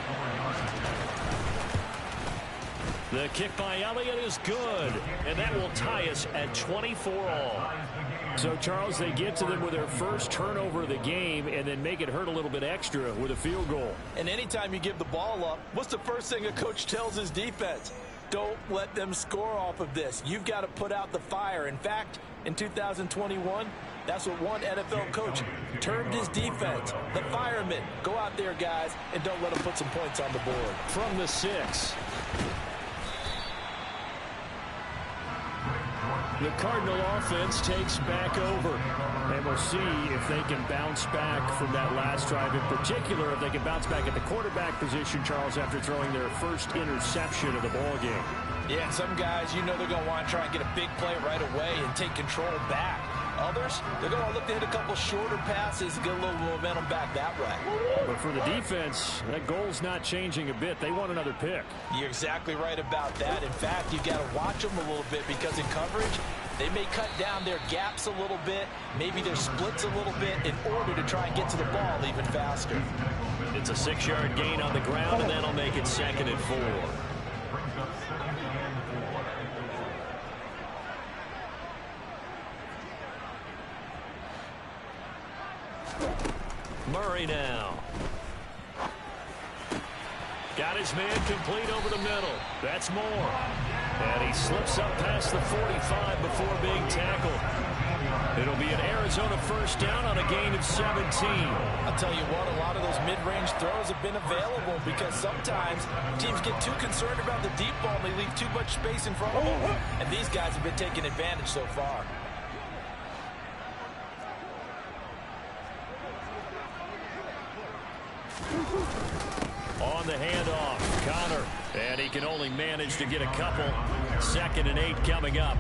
The kick by Elliott is good, and that will tie us at 24 all. So, Charles, they get to them with their first turnover of the game and then make it hurt a little bit extra with a field goal. And anytime you give the ball up, what's the first thing a coach tells his defense? Don't let them score off of this. You've got to put out the fire. In fact, in 2021, that's what one NFL coach termed his defense. The firemen. Go out there, guys, and don't let them put some points on the board. From the 6. The Cardinal offense takes back over. And we'll see if they can bounce back from that last drive. In particular, if they can bounce back at the quarterback position, Charles, after throwing their first interception of the ball game. Yeah, and some guys, you know they're going to want to try and get a big play right away and take control back. Others, they're going to look to hit a couple shorter passes, get a little momentum back that way. But for the defense, that goal's not changing a bit. They want another pick. You're exactly right about that. In fact, you've got to watch them a little bit because in coverage, they may cut down their gaps a little bit, maybe their splits a little bit in order to try and get to the ball even faster. It's a 6-yard gain on the ground, and that'll make it 2nd and 4. Murray now. Got his man complete over the middle. That's Moore. And he slips up past the 45 before being tackled. It'll be an Arizona first down on a gain of 17. I'll tell you what, a lot of those mid-range throws have been available because sometimes teams get too concerned about the deep ball and they leave too much space in front of them. And these guys have been taking advantage so far. On the handoff, Connor. And he can only manage to get a couple. 2nd and 8 coming up.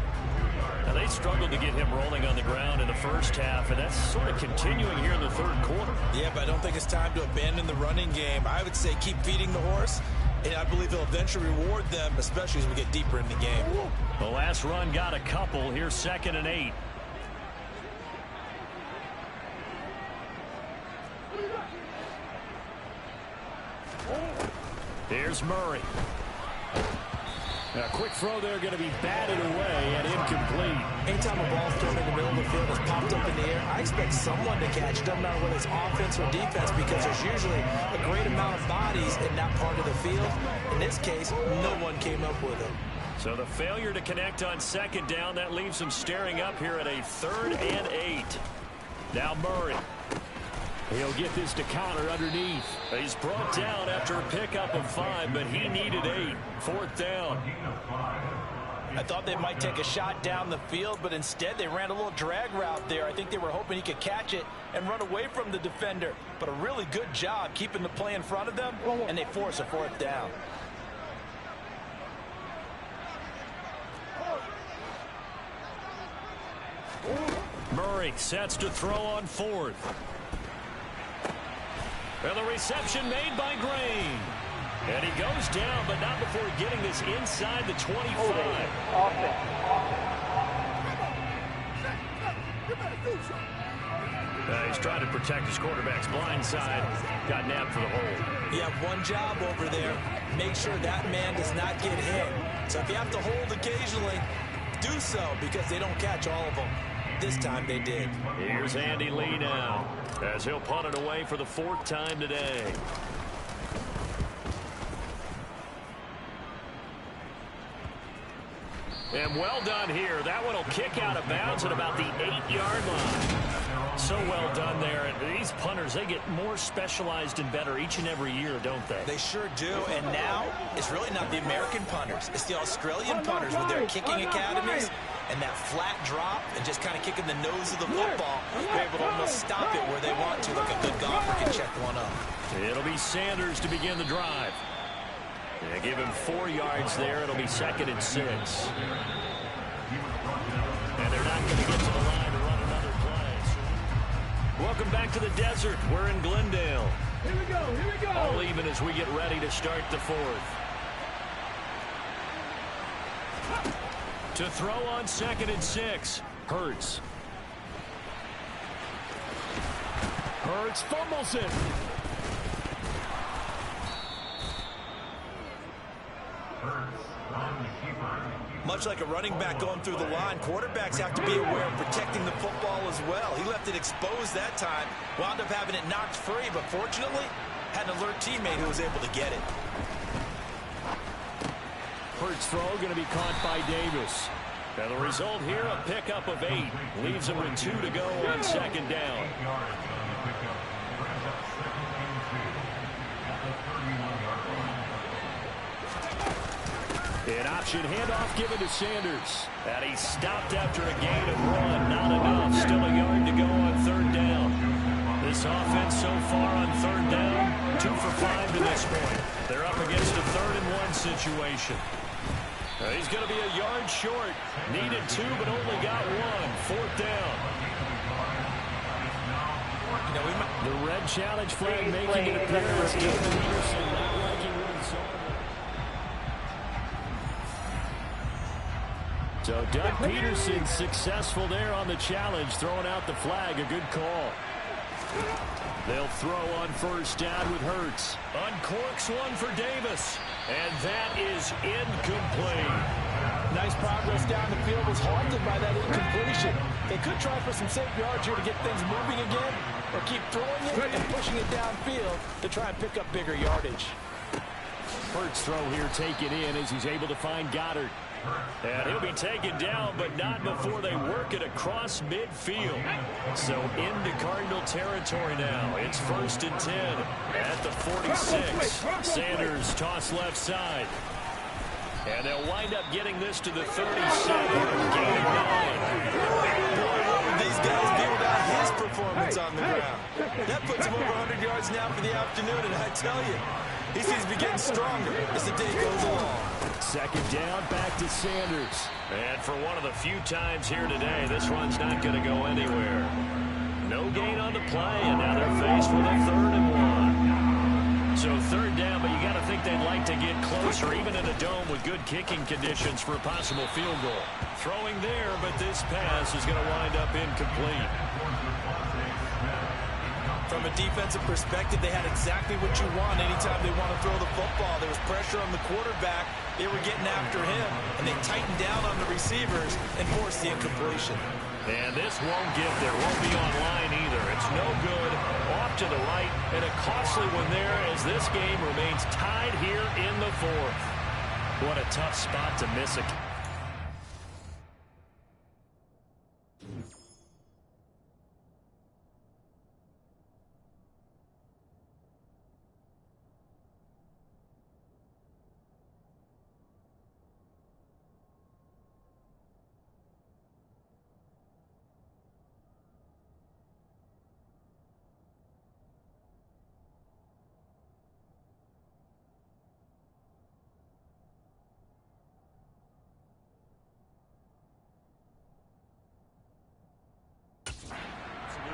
Now, they struggled to get him rolling on the ground in the first half, and that's sort of continuing here in the 3rd quarter. Yeah, but I don't think it's time to abandon the running game. I would say keep feeding the horse, and I believe they'll eventually reward them, especially as we get deeper in the game. The last run got a couple. Here's 2nd and 8. Here's Murray. A quick throw there going to be batted away and incomplete. Anytime a ball's thrown in the middle of the field that's popped up in the air, I expect someone to catch it, doesn't matter whether it's offense or defense, because there's usually a great amount of bodies in that part of the field. In this case, no one came up with it. So the failure to connect on 2nd down, that leaves him staring up here at a 3rd and 8. Now Murray. He'll get this to Connor underneath. He's brought down after a pickup of 5, but he needed 8. 4th down. I thought they might take a shot down the field, but instead they ran a little drag route there. I think they were hoping he could catch it and run away from the defender. But a really good job keeping the play in front of them, and they force a 4th down. Murray sets to throw on 4th. And the reception made by Grain. And he goes down, but not before getting this inside the 25. He's trying to protect his quarterback's blind side. Got nabbed for the hold. You have one job over there. Make sure that man does not get hit. So if you have to hold occasionally, do so because they don't catch all of them. This time they did. Here's Andy Lee now as he'll punt it away for the 4th time today. And well done here. That one will kick out of bounds at about the 8-yard line. So well done there. And these punters, they get more specialized and better each and every year, don't they? They sure do. And now it's really not the American punters. It's the Australian punters with their kicking academies and that flat drop and just kind of kicking the nose of the football. They're able to almost stop it where they want to, like a good golfer can check one up. It'll be Sanders to begin the drive. They give him 4 yards there. It'll be 2nd and 6. And they're not going to get to the line to run another play. Welcome back to the desert. We're in Glendale. Here we go, here we go. All even as we get ready to start the 4th. To throw on 2nd and 6. Hurts. Hurts fumbles it. Much like a running back going through the line, quarterbacks have to be aware of protecting the football as well. He left it exposed that time, wound up having it knocked free, but fortunately had an alert teammate who was able to get it. Hurts throw going to be caught by Davis. And the result here, a pickup of 8. Leaves him with 2 to go on 2nd down. An option handoff given to Sanders. And he stopped after a gain of 1. Not enough. Still a yard to go on 3rd down. This offense so far on 3rd down, 2 for 5 to this point. They're up against a 3rd and 1 situation. He's going to be a yard short. Needed 2, but only got 1. 4th down. You know, the red challenge flag making an appearance. Peterson not liking what he saw. So Doug Peterson successful there on the challenge, throwing out the flag. A good call. They'll throw on 1st down with Hurts. Uncorks one for Davis. And that is incomplete. nice progress down the field was halted by that incompletion. They could try for some safe yards here to get things moving again, or keep throwing it and pushing it downfield to try and pick up bigger yardage. Hurts throw here taken in as he's able to find Goddard. And he'll be taken down, but not before they work it across midfield. So into Cardinal territory now. It's 1st and 10 at the 46. Sanders toss left side. And they'll wind up getting this to the 37. Gain of 9. Boy, what would these guys do without his performance on the ground? That puts him over 100 yards now for the afternoon, and I tell you, he seems to be getting stronger as the day goes along. 2nd down, back to Sanders. And for one of the few times here today, this run's not going to go anywhere. No gain on the play, and now they're faced with a 3rd and 1. So 3rd down, but you got to think they'd like to get closer, even in a dome with good kicking conditions for a possible field goal. Throwing there, but this pass is going to wind up incomplete. From a defensive perspective, they had exactly what you want anytime they want to throw the football. There was pressure on the quarterback. They were getting after him, and they tightened down on the receivers and forced the incompletion. And this won't get there. Won't be online either. It's no good. Off to the right, and a costly one there as this game remains tied here in the 4th. What a tough spot to miss it.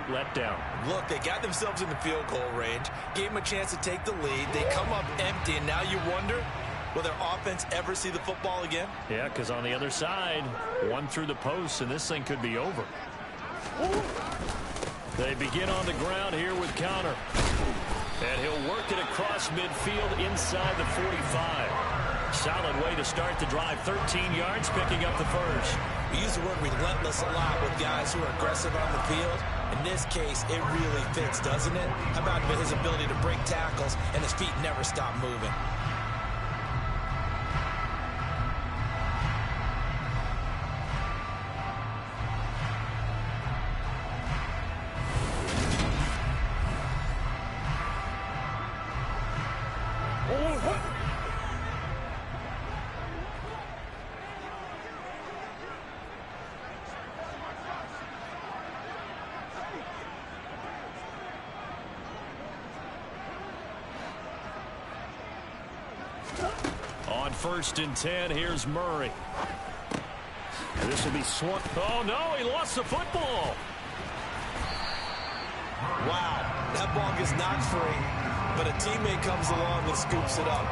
Letdown. Look, they got themselves in the field goal range, gave them a chance to take the lead. They come up empty, and now you wonder, will their offense ever see the football again? Yeah, because on the other side, one through the post, and this thing could be over. They begin on the ground here with Counter. And he'll work it across midfield inside the 45. Solid way to start the drive. 13 yards, picking up the first. We use the word relentless a lot with guys who are aggressive on the field. In this case, it really fits, doesn't it? How about his ability to break tackles and his feet never stop moving? On 1st and 10, here's Murray. And this will be swung. Oh, no, he lost the football. Wow, that ball gets knocked free, but a teammate comes along and scoops it up.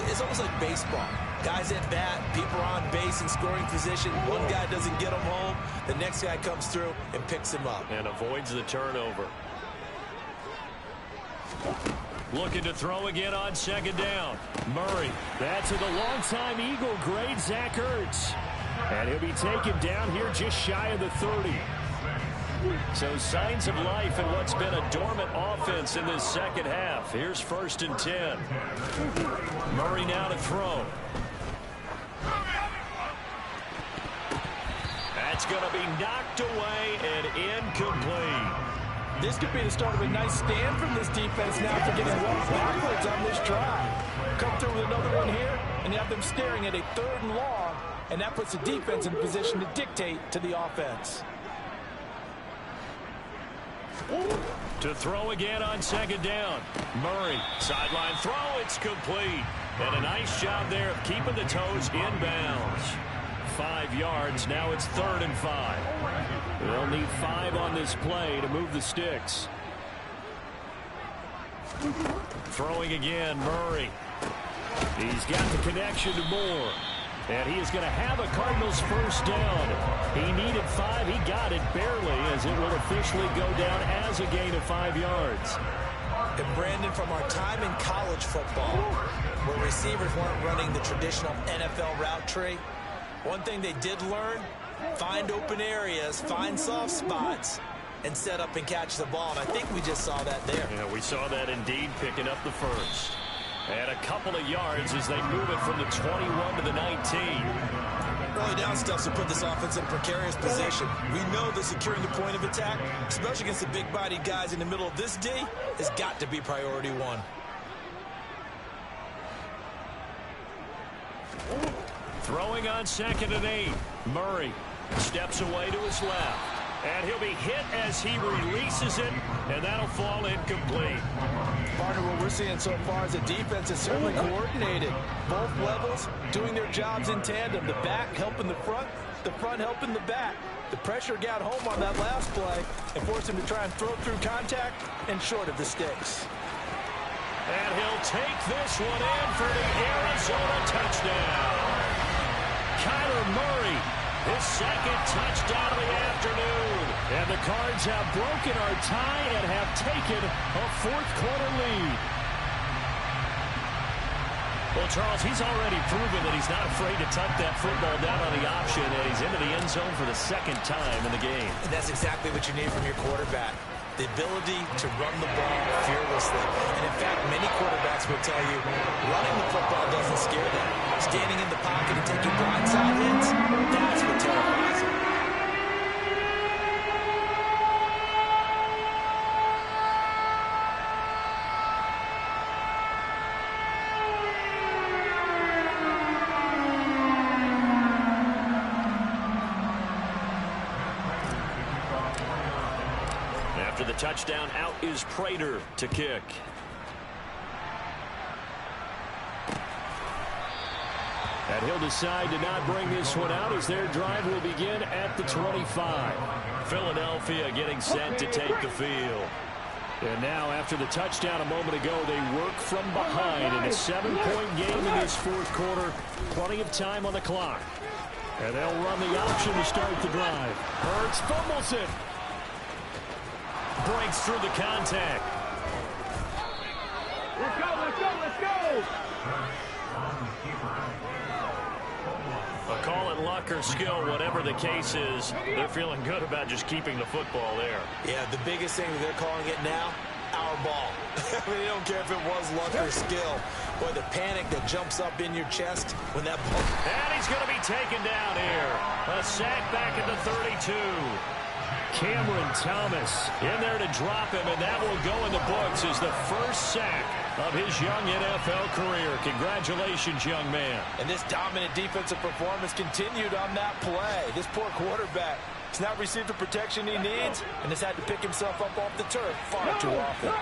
It's almost like baseball. Guys at bat, people are on base in scoring position. One guy doesn't get him home. The next guy comes through and picks him up. And avoids the turnover. Looking to throw again on 2nd down. Murray. That's to the longtime Eagle great Zach Ertz. And he'll be taken down here just shy of the 30. So signs of life in what's been a dormant offense in this second half. Here's 1st and 10. Murray now to throw. That's going to be knocked away and incomplete. This could be the start of a nice stand from this defense now for getting walked backwards on this drive. Come through with another one here, and you have them staring at a 3rd and long, and that puts the defense in position to dictate to the offense. To throw again on 2nd down. Murray, sideline throw, it's complete. And a nice job there of keeping the toes inbounds. 5 yards, now it's 3rd and 5. They'll need 5 on this play to move the sticks. Throwing again, Murray. He's got the connection to Moore. And he is going to have a Cardinals 1st down. He needed 5. He got it barely, as it will officially go down as a gain of 5 yards. And Brandon, from our time in college football, where receivers weren't running the traditional NFL route tree, one thing they did learn, find open areas, find soft spots, and set up and catch the ball. And I think we just saw that there. Yeah, we saw that indeed, picking up the 1st. And a couple of yards as they move it from the 21 to the 19. Early down stuff to put this offense in a precarious position. We know that securing the point of attack, especially against the big-bodied guys in the middle of this D, has got to be priority 1. Throwing on 2nd and 8. Murray steps away to his left. And he'll be hit as he releases it, and that'll fall incomplete. Partner, what we're seeing so far is the defense is certainly coordinated. Both levels doing their jobs in tandem. The back helping the front helping the back. The pressure got home on that last play and forced him to try and throw through contact and short of the sticks. And he'll take this one in for the Arizona touchdown. Kyler Murray, his 2nd touchdown of the afternoon. And the Cards have broken our tie and have taken a 4th quarter lead. Well, Charles, he's already proven that he's not afraid to tuck that football down on the option, and he's into the end zone for the 2nd time in the game. And that's exactly what you need from your quarterback. The ability to run the ball fearlessly. And in fact, many quarterbacks will tell you running the football doesn't scare them. Standing in the pocket and taking blindside hits, that's what terrifies them. After the touchdown, out is Prater to kick. And he'll decide to not bring this one out as their drive will begin at the 25. Philadelphia getting set to take the field. And now, after the touchdown a moment ago, they work from behind in a 7-point game in this 4th quarter. Plenty of time on the clock. And they'll run the option to start the drive. Hurts fumbles it. Breaks through the contact. Let's go, let's go, let's go! Well, call it luck or skill, whatever the case is, they're feeling good about just keeping the football there. Yeah, the biggest thing that they're calling it now, our ball. I mean, they don't care if it was luck or skill. Boy, the panic that jumps up in your chest when that ball... And he's going to be taken down here. A sack back at the 32. Cameron Thomas in there to drop him, and that will go in the books as the first sack of his young NFL career. Congratulations, young man. And this dominant defensive performance continued on that play. This poor quarterback has not received the protection he needs and has had to pick himself up off the turf far too often.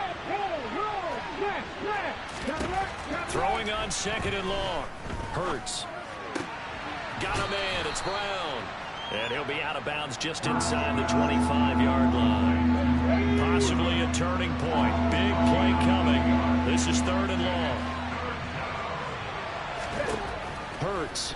Throwing on 2nd and long. Hurts. Got a man. It's Brown. And he'll be out of bounds just inside the 25-yard line. Possibly a turning point. Big play coming. This is 3rd and long. Hurts.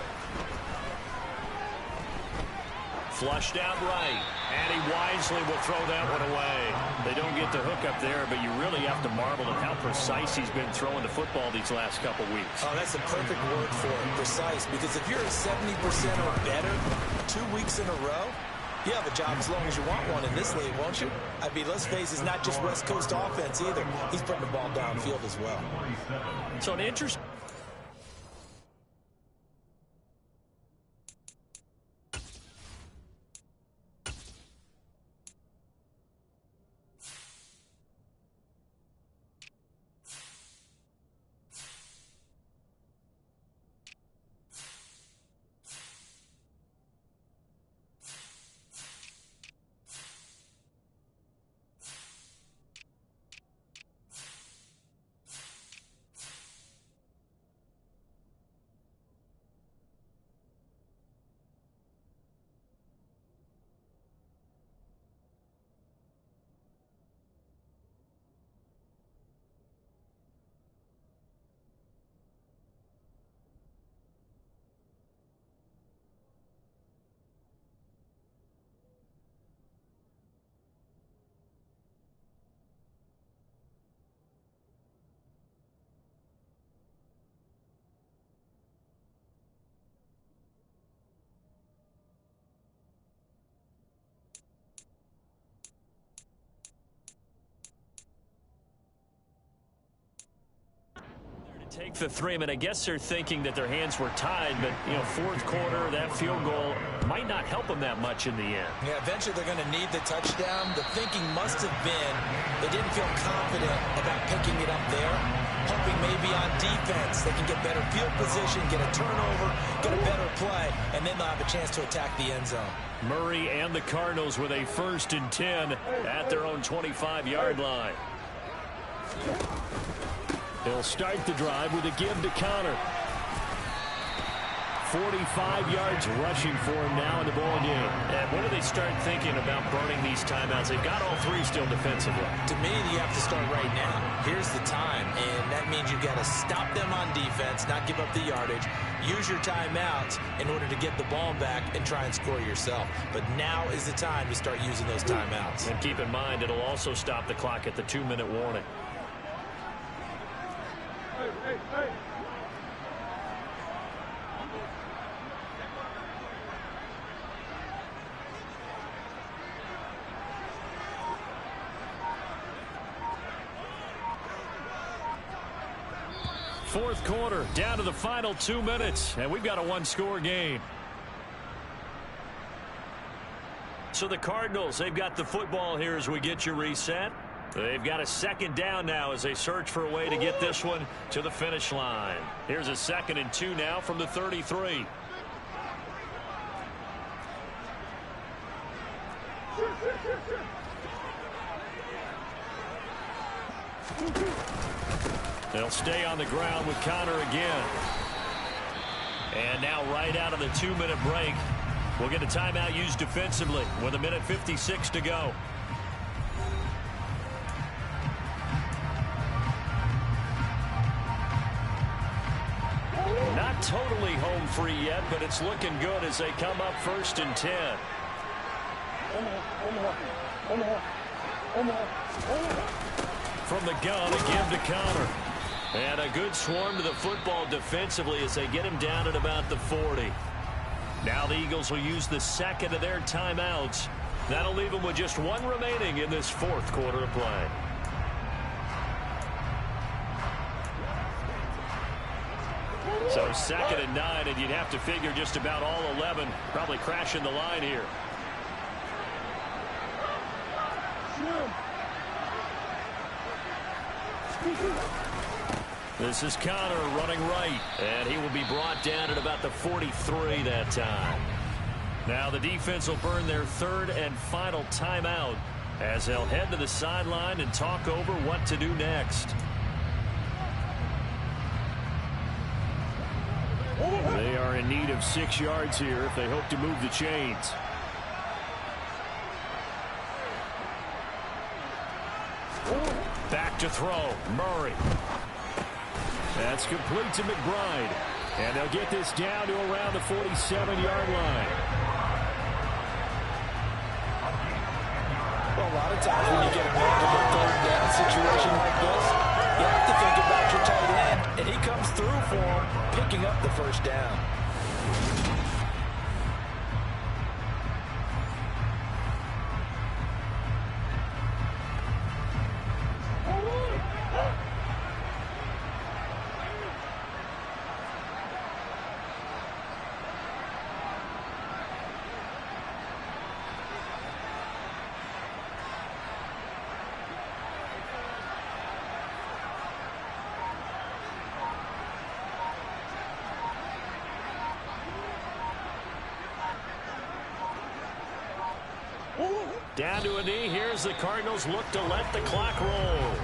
Flushed out right. And he wisely will throw that one away. They don't get the hook up there, but you really have to marvel at how precise he's been throwing the football these last couple weeks. Oh, that's the perfect word for it, precise. Because if you're at 70% or better 2 weeks in a row, you have a job as long as you want one in this league, won't you? I mean, let's face it, it's not just West Coast offense either. He's putting the ball downfield as well. So an interesting... Take the 3. I mean, I guess they're thinking that their hands were tied, but, you know, 4th quarter, that field goal might not help them that much in the end. Yeah, eventually they're going to need the touchdown. The thinking must have been they didn't feel confident about picking it up there, hoping maybe on defense they can get better field position, get a turnover, get a better play, and then they'll have a chance to attack the end zone. Murray and the Cardinals with a 1st and 10 at their own 25-yard line. They'll start the drive with a give to Connor. 45 yards rushing for him now in the ball game. And when do they start thinking about burning these timeouts? They've got all 3 still defensively. To me, you have to start right now. Here's the time, and that means you've got to stop them on defense, not give up the yardage, use your timeouts in order to get the ball back and try and score yourself. But now is the time to start using those timeouts. And keep in mind, it'll also stop the clock at the 2-minute warning. Hey. Fourth quarter, down to the final 2 minutes, and we've got a 1-score game. So the Cardinals, they've got the football here as we get you reset. They've got a 2nd down now as they search for a way to get this one to the finish line. Here's a 2nd and 2 now from the 33. They'll stay on the ground with Connor again. And now right out of the 2-minute break, we'll get a timeout used defensively with 1:56 to go. Not totally home free yet, but it's looking good as they come up 1st and 10. From the gun, a give to Connor. And a good swarm to the football defensively as they get him down at about the 40. Now the Eagles will use the second of their timeouts. That'll leave them with just one remaining in this fourth quarter of play. So 2nd and 9, and you'd have to figure just about all 11 probably crashing the line here. This is Connor running right, and he will be brought down at about the 43 that time. Now the defense will burn their third and final timeout as they'll head to the sideline and talk over what to do next. They are in need of 6 yards here if they hope to move the chains. Back to throw. Murray. That's complete to McBride. And they'll get this down to around the 47-yard line. Well, a lot of times when you get a manageable third down situation like this, you have to think about your tight end, and he comes through for him, picking up the first down. Down to a knee. Here's the Cardinals look to let the clock roll.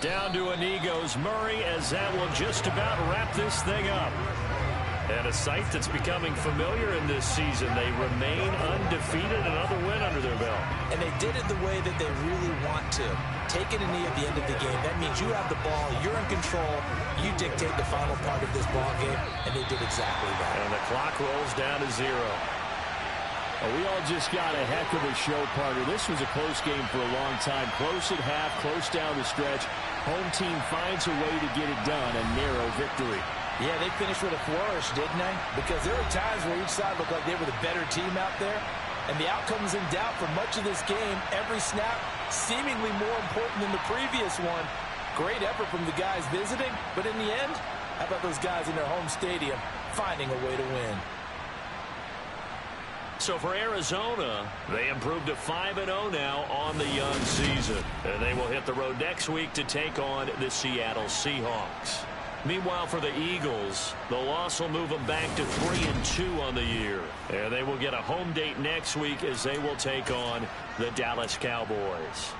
Down to a knee goes Murray as that will just about wrap this thing up. And a sight that's becoming familiar in this season. They remain undefeated, another win under their belt. And they did it the way that they really want to. Taking a knee at the end of the game, that means you have the ball, you're in control, you dictate the final part of this ball game, and they did exactly that. And the clock rolls down to 0. We all just got a heck of a show, partner. This was a close game for a long time. Close at half, close down the stretch. Home team finds a way to get it done, a narrow victory. Yeah, they finished with a flourish, didn't they? Because there were times where each side looked like they were the better team out there. And the outcome was in doubt for much of this game. Every snap seemingly more important than the previous one. Great effort from the guys visiting. But in the end, how about those guys in their home stadium finding a way to win? So for Arizona, they improved to 5-0 now on the young season. And they will hit the road next week to take on the Seattle Seahawks. Meanwhile, for the Eagles, the loss will move them back to 3-2 on the year. And they will get a home date next week as they will take on the Dallas Cowboys.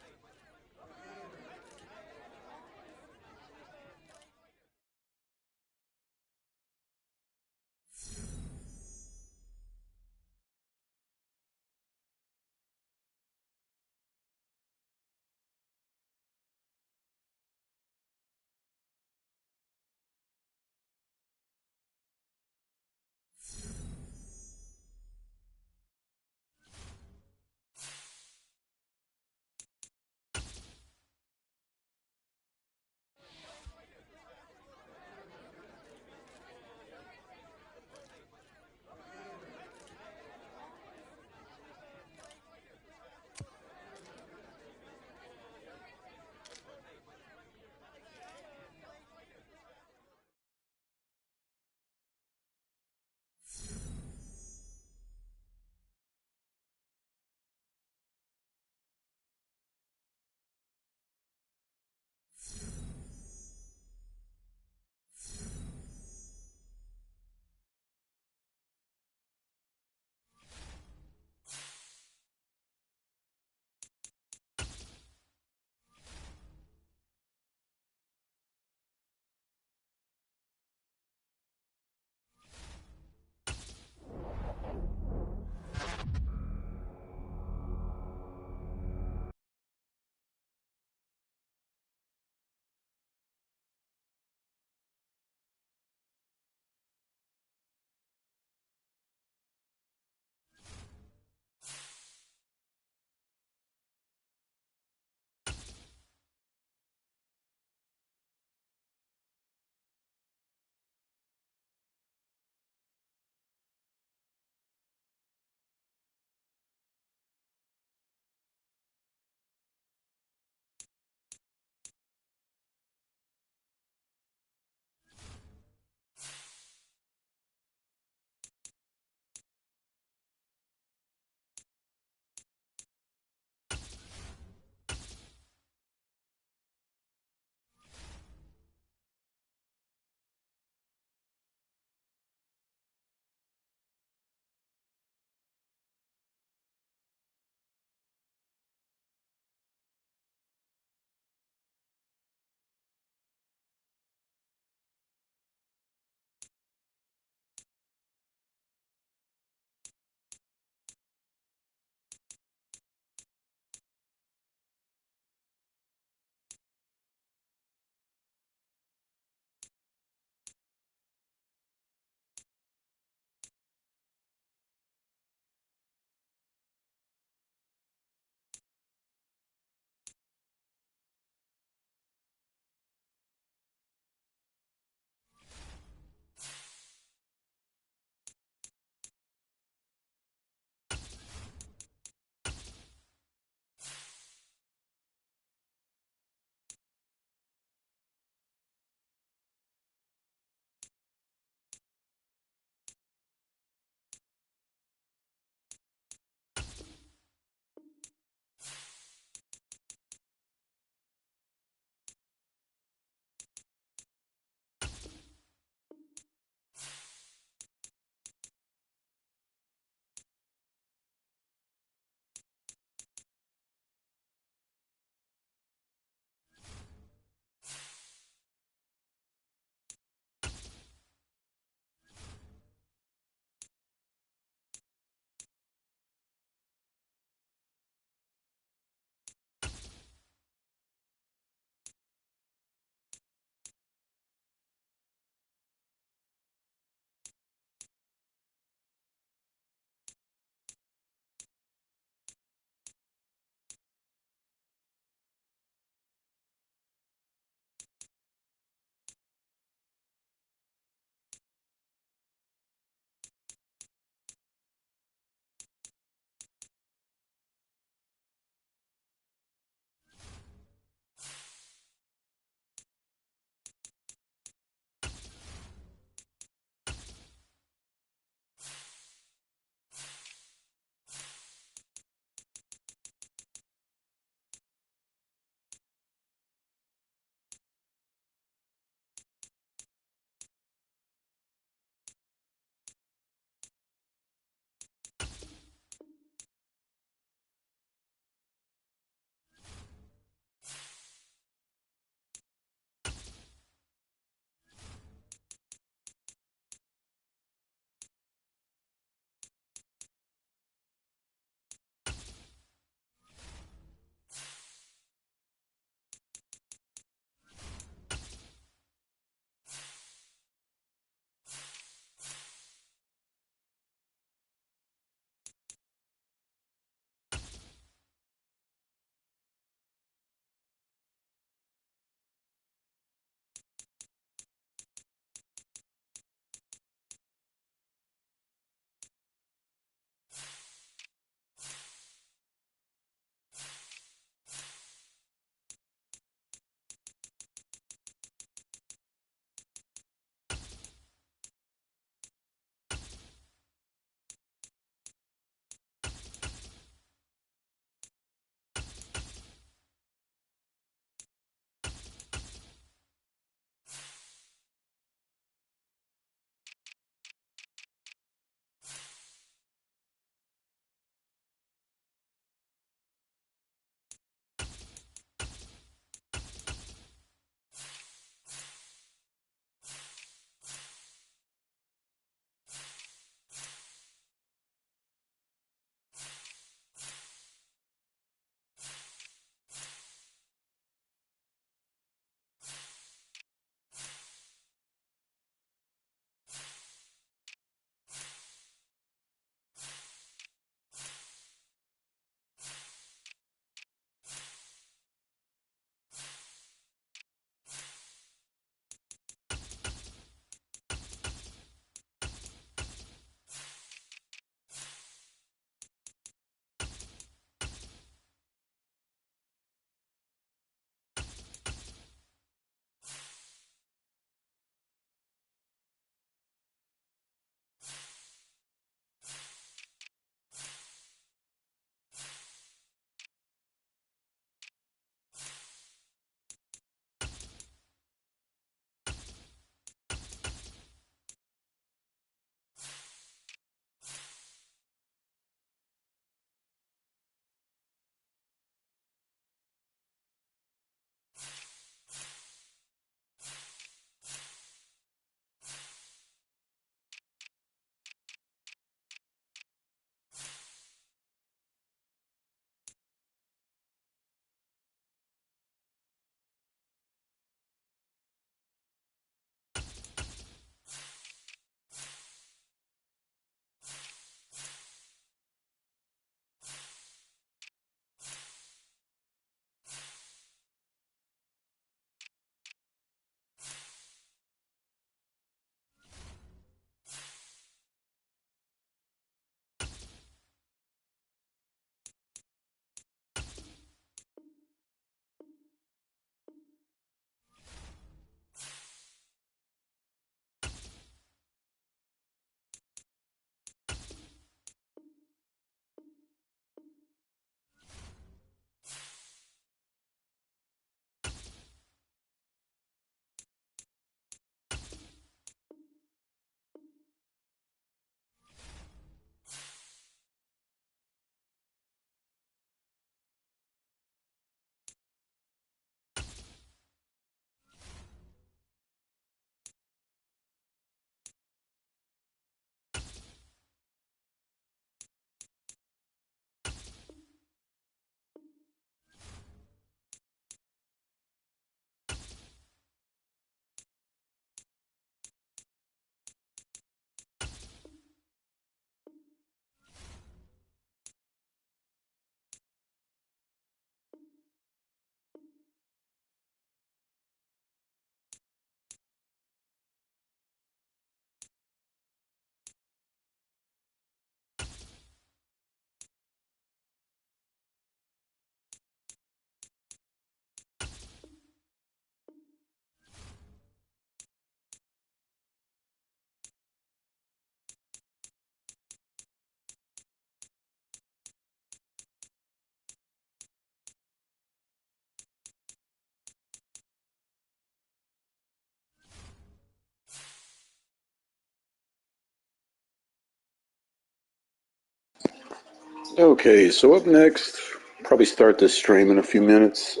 Okay, so up next, probably start this stream in a few minutes.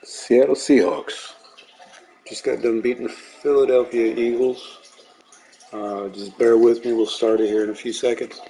Seattle Seahawks just got done beating the Philadelphia Eagles. Just bear with me, we'll start it here in a few seconds.